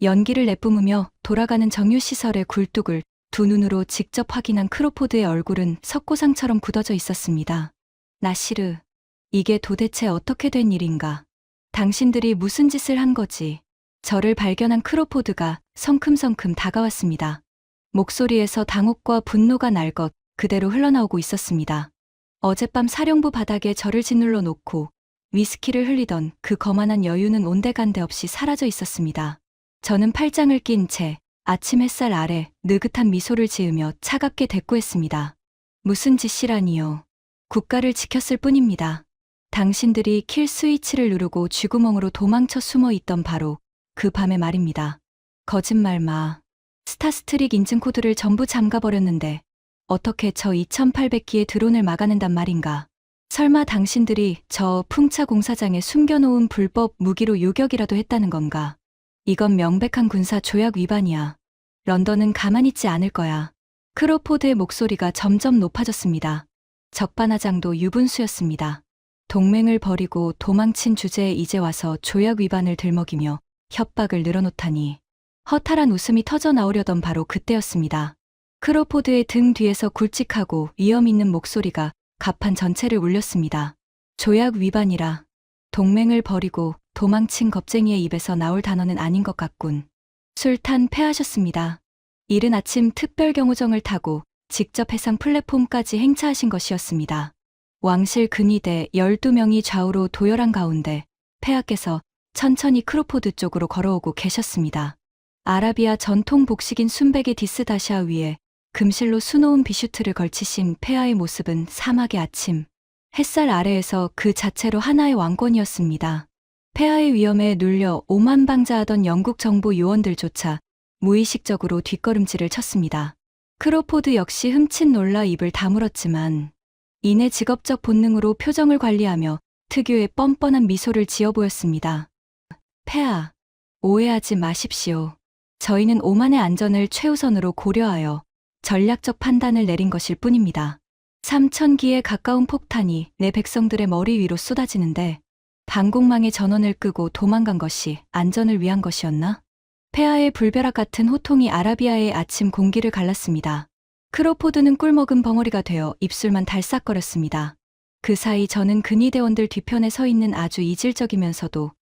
연기를 내뿜으며 돌아가는 정유시설의 굴뚝을 두 눈으로 직접 확인한 크로포드의 얼굴은 석고상처럼 굳어져 있었습니다. 나시르, 이게 도대체 어떻게 된 일인가? 당신들이 무슨 짓을 한 거지? 저를 발견한 크로포드가 성큼성큼 다가왔습니다. 목소리에서 당혹과 분노가 날 것 그대로 흘러나오고 있었습니다. 어젯밤 사령부 바닥에 저를 짓눌러 놓고 위스키를 흘리던 그 거만한 여유는 온데간데 없이 사라져 있었습니다. 저는 팔짱을 낀 채 아침 햇살 아래 느긋한 미소를 지으며 차갑게 대꾸했습니다. 무슨 짓이라니요. 국가를 지켰을 뿐입니다. 당신들이 킬 스위치를 누르고 쥐구멍으로 도망쳐 숨어 있던 바로 그 밤의 말입니다. 거짓말 마. 스타스트릭 인증 코드를 전부 잠가버렸는데 어떻게 저 2800기의 드론을 막아낸단 말인가. 설마 당신들이 저 풍차 공사장에 숨겨놓은 불법 무기로 요격이라도 했다는 건가. 이건 명백한 군사 조약 위반이야. 런던은 가만히 있지 않을 거야. 크로포드의 목소리가 점점 높아졌습니다. 적반하장도 유분수였습니다. 동맹을 버리고 도망친 주제에 이제 와서 조약 위반을 들먹이며 협박을 늘어놓다니. 허탈한 웃음이 터져 나오려던 바로 그때였습니다. 크로포드의 등 뒤에서 굵직하고 위험 있는 목소리가 갑판 전체를 울렸습니다. 조약 위반이라. 동맹을 버리고 도망친 겁쟁이의 입에서 나올 단어는 아닌 것 같군. 술탄 패하셨습니다. 이른 아침 특별경호정을 타고 직접 해상 플랫폼까지 행차하신 것이었습니다. 왕실 근위대 12명이 좌우로 도열한 가운데 폐하께서 천천히 크로포드 쪽으로 걸어오고 계셨습니다. 아라비아 전통 복식인 순백의 디스다샤 위에 금실로 수놓은 비슈트를 걸치신 폐하의 모습은 사막의 아침, 햇살 아래에서 그 자체로 하나의 왕권이었습니다. 폐하의 위험에 눌려 오만방자하던 영국 정보 요원들조차 무의식적으로 뒷걸음질을 쳤습니다. 크로포드 역시 흠칫 놀라 입을 다물었지만 이내 직업적 본능으로 표정을 관리하며 특유의 뻔뻔한 미소를 지어 보였습니다. 폐하, 오해하지 마십시오. 저희는 오만의 안전을 최우선으로 고려하여 전략적 판단을 내린 것일 뿐입니다. 3000기에 가까운 폭탄이 내 백성들의 머리 위로 쏟아지는데 방공망의 전원을 끄고 도망간 것이 안전을 위한 것이었나? 폐하의 불벼락 같은 호통이 아라비아의 아침 공기를 갈랐습니다. 크로포드는 꿀먹은 벙어리가 되어 입술만 달싹거렸습니다. 그 사이 저는 근위대원들 뒤편에 서 있는 아주 이질적이면서도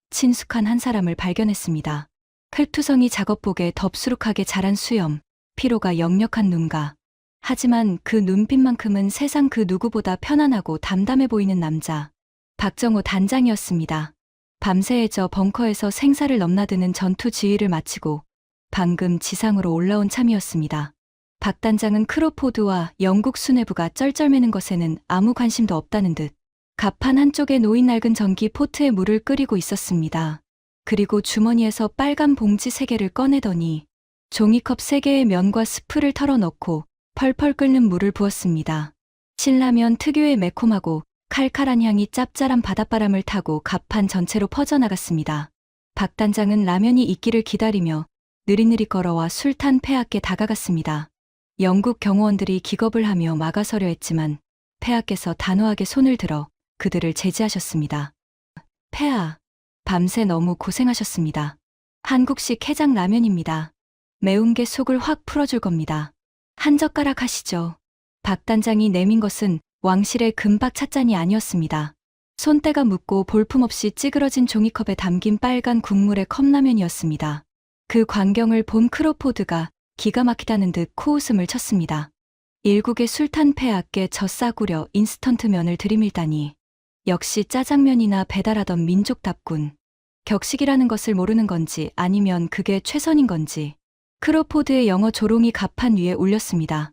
친숙한 한 사람을 발견했습니다. 칼투성이 작업복에 덥수룩하게 자란 수염, 피로가 역력한 눈가. 하지만 그 눈빛만큼은 세상 그 누구보다 편안하고 담담해 보이는 남자. 박정호 단장이었습니다. 밤새 저 벙커에서 생사를 넘나드는 전투 지휘를 마치고 방금 지상으로 올라온 참이었습니다. 박 단장은 크로포드와 영국 수뇌부가 쩔쩔매는 것에는 아무 관심도 없다는 듯 갑판 한쪽에 놓인 낡은 전기 포트에 물을 끓이고 있었습니다. 그리고 주머니에서 빨간 봉지 3개를 꺼내더니 종이컵 3개의 면과 스프를 털어넣고 펄펄 끓는 물을 부었습니다. 신라면 특유의 매콤하고 칼칼한 향이 짭짤한 바닷바람을 타고 갑판 전체로 퍼져나갔습니다. 박 단장은 라면이 익기를 기다리며 느릿느릿 걸어와 술탄 폐하께 다가갔습니다. 영국 경호원들이 기겁을 하며 막아서려 했지만 폐하께서 단호하게 손을 들어 그들을 제지하셨습니다. 폐하, 밤새 너무 고생하셨습니다. 한국식 해장 라면입니다. 매운 게 속을 확 풀어줄 겁니다. 한 젓가락 하시죠. 박 단장이 내민 것은 왕실의 금박 찻잔이 아니었습니다. 손때가 묻고 볼품없이 찌그러진 종이컵에 담긴 빨간 국물의 컵라면이었습니다. 그 광경을 본 크로포드가 기가 막히다는 듯 코웃음을 쳤습니다. 일국의 술탄 폐하께 젖싸구려 인스턴트 면을 들이밀다니. 역시 짜장면이나 배달하던 민족답군. 격식이라는 것을 모르는 건지 아니면 그게 최선인 건지. 크로포드의 영어 조롱이 갑판 위에 울렸습니다.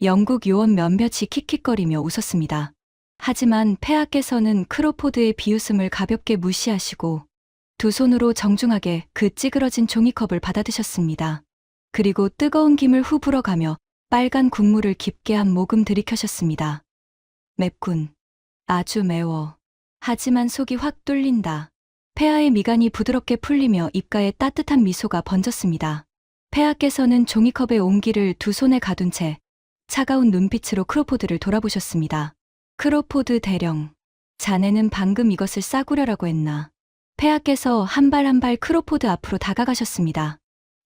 영국 요원 몇몇이 킥킥거리며 웃었습니다. 하지만 폐하께서는 크로포드의 비웃음을 가볍게 무시하시고 두 손으로 정중하게 그 찌그러진 종이컵을 받아드셨습니다. 그리고 뜨거운 김을 후 불어가며 빨간 국물을 깊게 한 모금 들이켜셨습니다. 맵군. 아주 매워. 하지만 속이 확 뚫린다. 폐하의 미간이 부드럽게 풀리며 입가에 따뜻한 미소가 번졌습니다. 폐하께서는 종이컵에 온기를 두 손에 가둔 채 차가운 눈빛으로 크로포드를 돌아보셨습니다. 크로포드 대령, 자네는 방금 이것을 싸구려라고 했나? 폐하께서 한 발 한 발 크로포드 앞으로 다가가셨습니다.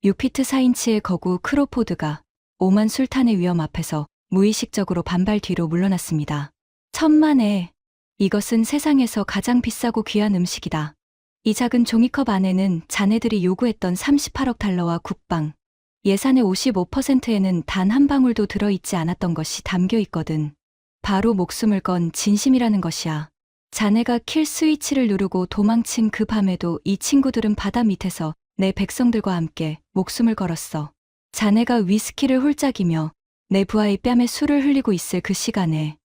6피트 4인치의 거구 크로포드가 오만 술탄의 위험 앞에서 무의식적으로 반발 뒤로 물러났습니다. 천만에, 이것은 세상에서 가장 비싸고 귀한 음식이다. 이 작은 종이컵 안에는 자네들이 요구했던 38억 달러와 국방, 예산의 55%에는 단 한 방울도 들어있지 않았던 것이 담겨 있거든. 바로 목숨을 건 진심이라는 것이야. 자네가 킬 스위치를 누르고 도망친 그 밤에도 이 친구들은 바다 밑에서 내 백성들과 함께 목숨을 걸었어. 자네가 위스키를 홀짝이며 내 부하의 뺨에 술을 흘리고 있을 그 시간에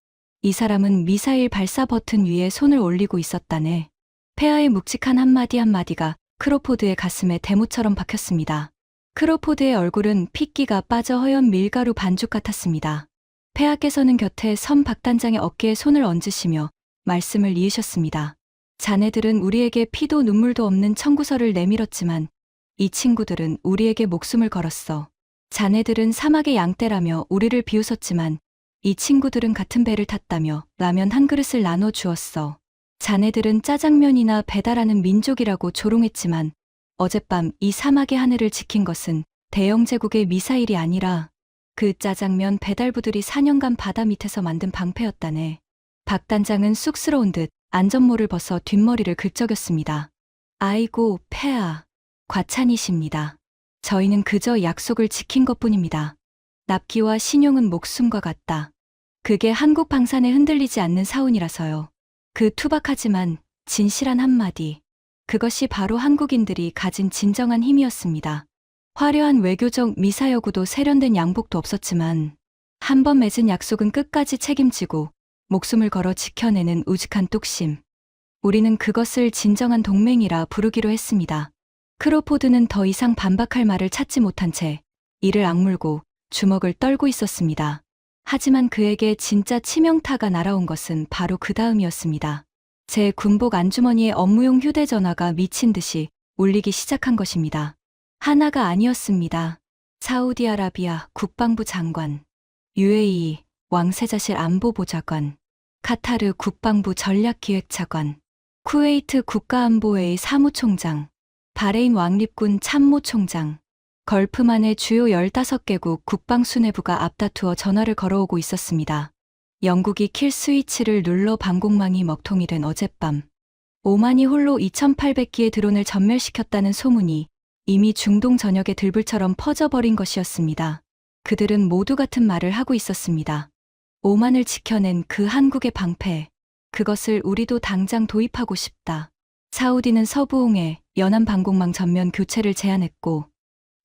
이 사람은 미사일 발사 버튼 위에 손을 올리고 있었다네. 폐하의 묵직한 한마디 한마디가 크로포드의 가슴에 대모처럼 박혔습니다. 크로포드의 얼굴은 핏기가 빠져 허연 밀가루 반죽 같았습니다. 폐하께서는 곁에 선 박단장의 어깨에 손을 얹으시며 말씀을 이으셨습니다. 자네들은 우리에게 피도 눈물도 없는 청구서를 내밀었지만 이 친구들은 우리에게 목숨을 걸었어. 자네들은 사막의 양떼라며 우리를 비웃었지만 이 친구들은 같은 배를 탔다며 라면 한 그릇을 나눠 주었어. 자네들은 짜장면이나 배달하는 민족이라고 조롱했지만 어젯밤 이 사막의 하늘을 지킨 것은 대영 제국의 미사일이 아니라 그 짜장면 배달부들이 4년간 바다 밑에서 만든 방패였다네. 박 단장은 쑥스러운 듯 안전모를 벗어 뒷머리를 긁적였습니다. 아이고, 폐하. 과찬이십니다. 저희는 그저 약속을 지킨 것뿐입니다. 납기와 신용은 목숨과 같다. 그게 한국 방산에 흔들리지 않는 사운이라서요. 그 투박하지만 진실한 한마디. 그것이 바로 한국인들이 가진 진정한 힘이었습니다. 화려한 외교적 미사여구도 세련된 양복도 없었지만 한 번 맺은 약속은 끝까지 책임지고 목숨을 걸어 지켜내는 우직한 뚝심. 우리는 그것을 진정한 동맹이라 부르기로 했습니다. 크로포드는 더 이상 반박할 말을 찾지 못한 채 이를 악물고 주먹을 떨고 있었습니다. 하지만 그에게 진짜 치명타가 날아온 것은 바로 그 다음이었습니다. 제 군복 안주머니에 업무용 휴대전화가 미친 듯이 울리기 시작한 것입니다. 하나가 아니었습니다. 사우디아라비아 국방부 장관, UAE 왕세자실 안보보좌관, 카타르 국방부 전략기획차관, 쿠웨이트 국가안보회의 사무총장, 바레인 왕립군 참모총장, 걸프만의 주요 15개국 국방수뇌부가 앞다투어 전화를 걸어오고 있었습니다. 영국이 킬 스위치를 눌러 방공망이 먹통이 된 어젯밤, 오만이 홀로 2800기의 드론을 전멸시켰다는 소문이 이미 중동 전역의 들불처럼 퍼져버린 것이었습니다. 그들은 모두 같은 말을 하고 있었습니다. 오만을 지켜낸 그 한국의 방패, 그것을 우리도 당장 도입하고 싶다. 사우디는 서부홍해 연안 방공망 전면 교체를 제안했고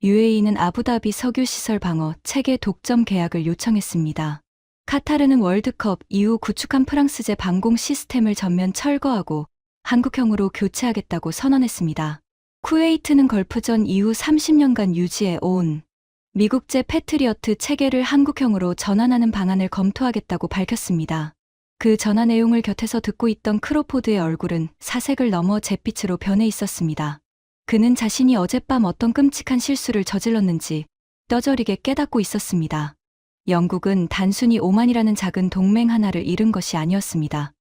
UAE는 아부다비 석유시설 방어 체계 독점 계약을 요청했습니다. 카타르는 월드컵 이후 구축한 프랑스제 방공 시스템을 전면 철거하고 한국형으로 교체하겠다고 선언했습니다. 쿠웨이트는 걸프전 이후 30년간 유지해 온 미국제 패트리어트 체계를 한국형으로 전환하는 방안을 검토하겠다고 밝혔습니다. 그 전화 내용을 곁에서 듣고 있던 크로포드의 얼굴은 사색을 넘어 잿빛으로 변해 있었습니다. 그는 자신이 어젯밤 어떤 끔찍한 실수를 저질렀는지 떠저리게 깨닫고 있었습니다. 영국은 단순히 오만이라는 작은 동맹 하나를 잃은 것이 아니었습니다.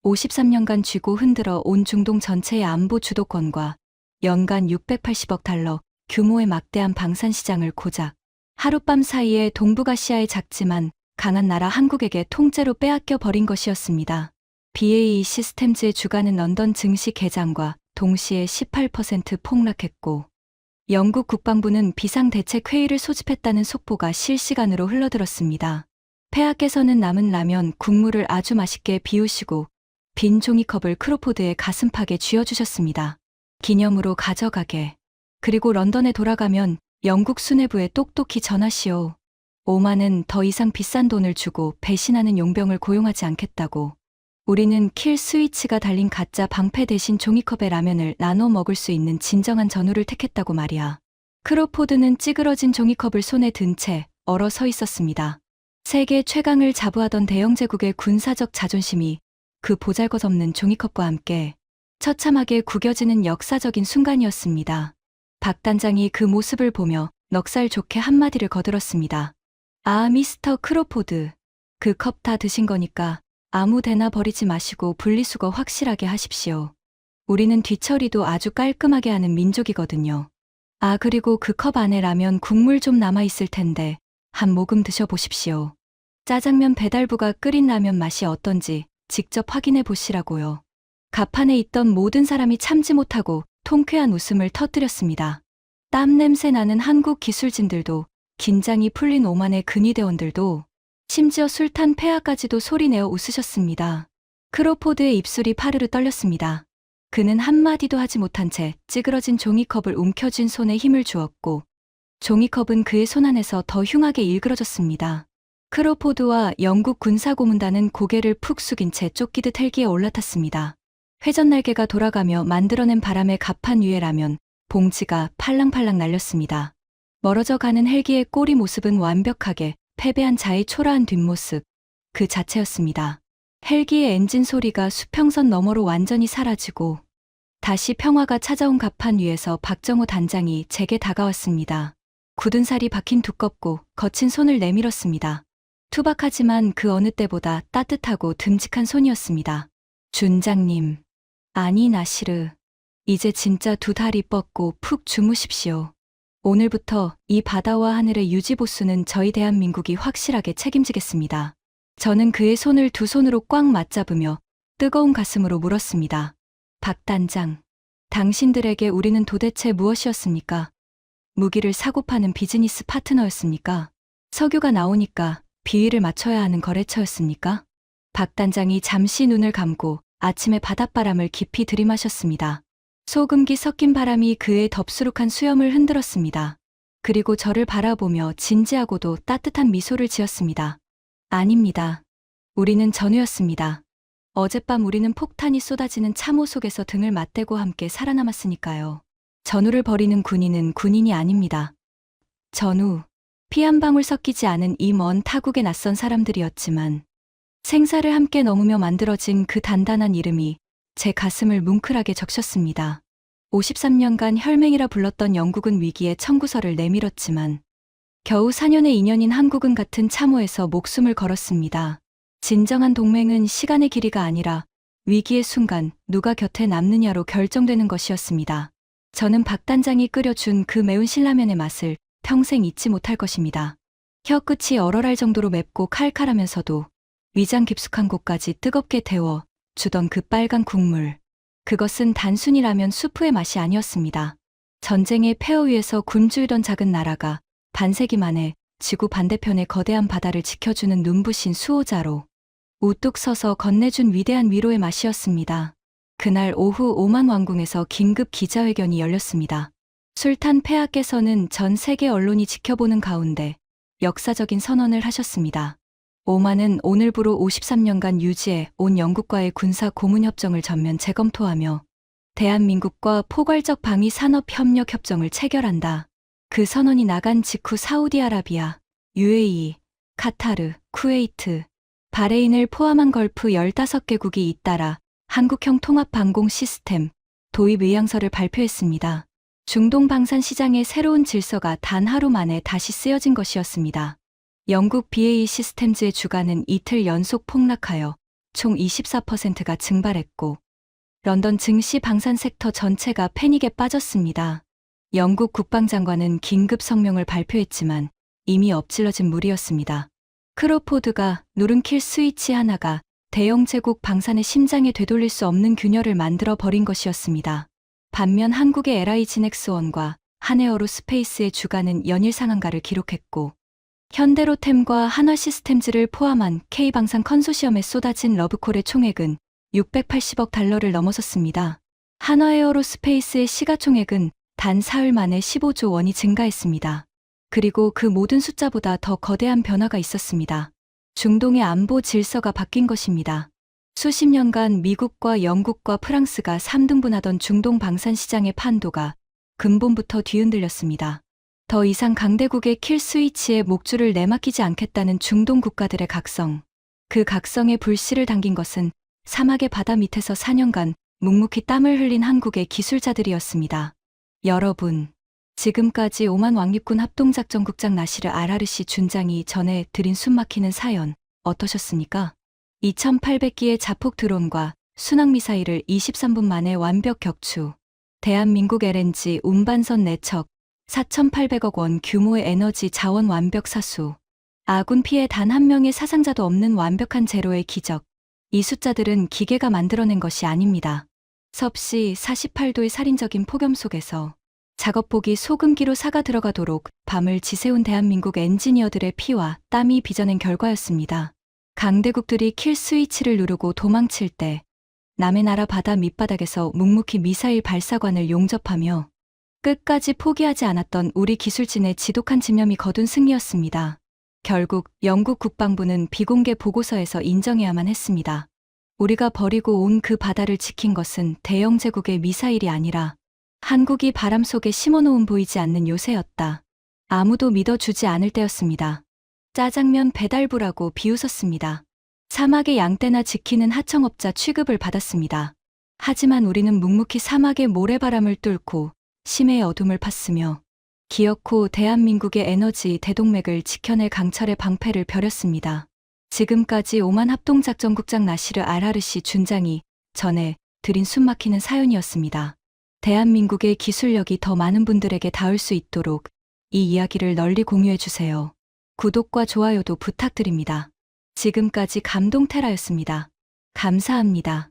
53년간 쥐고 흔들어 온 중동 전체의 안보 주도권과 연간 680억 달러 규모의 막대한 방산 시장을 고작 하룻밤 사이에 동북아시아의 작지만 강한 나라 한국에게 통째로 빼앗겨 버린 것이었습니다. BAE 시스템즈의 주가는 런던 증시 개장과 동시에 18% 폭락했고 영국 국방부는 비상대책회의를 소집했다는 속보가 실시간으로 흘러들었습니다. 폐하께서는 남은 라면 국물을 아주 맛있게 비우시고 빈 종이컵을 크로포드의 가슴팍에 쥐어주셨습니다. 기념으로 가져가게. 그리고 런던에 돌아가면 영국 수뇌부에 똑똑히 전하시오. 오만은 더 이상 비싼 돈을 주고 배신하는 용병을 고용하지 않겠다고. 우리는 킬 스위치가 달린 가짜 방패 대신 종이컵에 라면을 나눠 먹을 수 있는 진정한 전우를 택했다고 말이야. 크로포드는 찌그러진 종이컵을 손에 든 채 얼어 서 있었습니다. 세계 최강을 자부하던 대영제국의 군사적 자존심이 그 보잘것없는 종이컵과 함께 처참하게 구겨지는 역사적인 순간이었습니다. 박 단장이 그 모습을 보며 넉살 좋게 한마디를 거들었습니다. 아, 미스터 크로포드. 그 컵 다 드신 거니까 아무 데나 버리지 마시고 분리수거 확실하게 하십시오. 우리는 뒤처리도 아주 깔끔하게 하는 민족이거든요. 아, 그리고 그 컵 안에 라면 국물 좀 남아있을 텐데 한 모금 드셔보십시오. 짜장면 배달부가 끓인 라면 맛이 어떤지 직접 확인해 보시라고요. 가판에 있던 모든 사람이 참지 못하고 통쾌한 웃음을 터뜨렸습니다. 땀 냄새 나는 한국 기술진들도, 긴장이 풀린 오만의 근위대원들도, 심지어 술탄 폐하까지도 소리내어 웃으셨습니다. 크로포드의 입술이 파르르 떨렸습니다. 그는 한마디도 하지 못한 채 찌그러진 종이컵을 움켜쥔 손에 힘을 주었고, 종이컵은 그의 손 안에서 더 흉하게 일그러졌습니다. 크로포드와 영국 군사고문단은 고개를 푹 숙인 채 쫓기듯 헬기에 올라탔습니다. 회전날개가 돌아가며 만들어낸 바람의 가판 위에 라면, 봉지가 팔랑팔랑 날렸습니다. 멀어져 가는 헬기의 꼬리 모습은 완벽하게 패배한 자의 초라한 뒷모습, 그 자체였습니다. 헬기의 엔진 소리가 수평선 너머로 완전히 사라지고 다시 평화가 찾아온 가판 위에서 박정호 단장이 제게 다가왔습니다. 굳은 살이 박힌 두껍고 거친 손을 내밀었습니다. 투박하지만 그 어느 때보다 따뜻하고 듬직한 손이었습니다. 준장님. 아니 나시르. 이제 진짜 두 다리 뻗고 푹 주무십시오. 오늘부터 이 바다와 하늘의 유지보수는 저희 대한민국이 확실하게 책임지겠습니다. 저는 그의 손을 두 손으로 꽉 맞잡으며 뜨거운 가슴으로 물었습니다. 박 단장, 당신들에게 우리는 도대체 무엇이었습니까? 무기를 사고 파는 비즈니스 파트너였습니까? 석유가 나오니까 비위를 맞춰야 하는 거래처였습니까? 박 단장이 잠시 눈을 감고 아침의 바닷바람을 깊이 들이마셨습니다. 소금기 섞인 바람이 그의 덥수룩한 수염을 흔들었습니다. 그리고 저를 바라보며 진지하고도 따뜻한 미소를 지었습니다. 아닙니다. 우리는 전우였습니다. 어젯밤 우리는 폭탄이 쏟아지는 참호 속에서 등을 맞대고 함께 살아남았으니까요. 전우를 버리는 군인은 군인이 아닙니다. 전우, 피 한 방울 섞이지 않은 이 먼 타국에 낯선 사람들이었지만 생사를 함께 넘으며 만들어진 그 단단한 이름이 제 가슴을 뭉클하게 적셨습니다. 53년간 혈맹이라 불렀던 영국은 위기에 청구서를 내밀었지만 겨우 4년의 인연인 한국은 같은 참호에서 목숨을 걸었습니다. 진정한 동맹은 시간의 길이가 아니라 위기의 순간 누가 곁에 남느냐로 결정되는 것이었습니다. 저는 박 단장이 끓여준 그 매운 신라면의 맛을 평생 잊지 못할 것입니다. 혀끝이 얼얼할 정도로 맵고 칼칼하면서도 위장 깊숙한 곳까지 뜨겁게 데워 주던 그 빨간 국물. 그것은 단순히 라면 수프의 맛이 아니었습니다. 전쟁의 폐허 위에서 굶주리던 작은 나라가 반세기 만에 지구 반대편의 거대한 바다를 지켜주는 눈부신 수호자로 우뚝 서서 건네준 위대한 위로의 맛이었습니다. 그날 오후 오만 왕궁에서 긴급 기자회견이 열렸습니다. 술탄 폐하께서는 전 세계 언론이 지켜보는 가운데 역사적인 선언을 하셨습니다. 오만은 오늘부로 53년간 유지해 온 영국과의 군사 고문 협정을 전면 재검토하며 대한민국과 포괄적 방위 산업 협력 협정을 체결한다. 그 선언이 나간 직후 사우디아라비아, UAE, 카타르, 쿠웨이트, 바레인을 포함한 걸프 15개국이 잇따라 한국형 통합 방공 시스템 도입 의향서를 발표했습니다. 중동 방산 시장의 새로운 질서가 단 하루 만에 다시 쓰여진 것이었습니다. 영국 BAE 시스템즈의 주가는 이틀 연속 폭락하여 총 24%가 증발했고 런던 증시 방산 섹터 전체가 패닉에 빠졌습니다. 영국 국방장관은 긴급 성명을 발표했지만 이미 엎질러진 물이었습니다. 크로포드가 누른 킬 스위치 하나가 대영 제국 방산의 심장에 되돌릴 수 없는 균열을 만들어 버린 것이었습니다. 반면 한국의 LI 지넥스원과 한에어로스페이스의 주가는 연일 상한가를 기록했고 현대로템과 한화시스템즈를 포함한 K방산 컨소시엄에 쏟아진 러브콜의 총액은 680억 달러를 넘어섰습니다. 한화에어로스페이스의 시가총액은 단 사흘 만에 15조 원이 증가했습니다. 그리고 그 모든 숫자보다 더 거대한 변화가 있었습니다. 중동의 안보 질서가 바뀐 것입니다. 수십 년간 미국과 영국과 프랑스가 3등분하던 중동 방산 시장의 판도가 근본부터 뒤흔들렸습니다. 더 이상 강대국의 킬 스위치에 목줄을 내맡기지 않겠다는 중동 국가들의 각성. 그 각성에 불씨를 당긴 것은 사막의 바다 밑에서 4년간 묵묵히 땀을 흘린 한국의 기술자들이었습니다. 여러분, 지금까지 오만 왕립군 합동작전국장 나시르 알하르시 준장이 전해 드린 숨막히는 사연 어떠셨습니까? 2800기의 자폭 드론과 순항미사일을 23분 만에 완벽 격추, 대한민국 LNG 운반선 4척, 4,800억 원 규모의 에너지 자원 완벽 사수, 아군 피해 단 한 명의 사상자도 없는 완벽한 제로의 기적. 이 숫자들은 기계가 만들어낸 것이 아닙니다. 섭씨 48도의 살인적인 폭염 속에서 작업복이 소금기로 사가 들어가도록 밤을 지새운 대한민국 엔지니어들의 피와 땀이 빚어낸 결과였습니다. 강대국들이 킬 스위치를 누르고 도망칠 때 남의 나라 바다 밑바닥에서 묵묵히 미사일 발사관을 용접하며 끝까지 포기하지 않았던 우리 기술진의 지독한 집념이 거둔 승리였습니다. 결국 영국 국방부는 비공개 보고서에서 인정해야만 했습니다. 우리가 버리고 온 그 바다를 지킨 것은 대영 제국의 미사일이 아니라 한국이 바람 속에 심어놓은 보이지 않는 요새였다. 아무도 믿어주지 않을 때였습니다. 짜장면 배달부라고 비웃었습니다. 사막의 양떼나 지키는 하청업자 취급을 받았습니다. 하지만 우리는 묵묵히 사막의 모래바람을 뚫고 심해의 어둠을 팠으며 기어코 대한민국의 에너지 대동맥을 지켜낼 강철의 방패를 벼렸습니다. 지금까지 오만 합동작전국장 나시르 알하르시 준장이 전해 드린 숨막히는 사연이었습니다. 대한민국의 기술력이 더 많은 분들에게 닿을 수 있도록 이 이야기를 널리 공유해주세요. 구독과 좋아요도 부탁드립니다. 지금까지 감동테라였습니다. 감사합니다.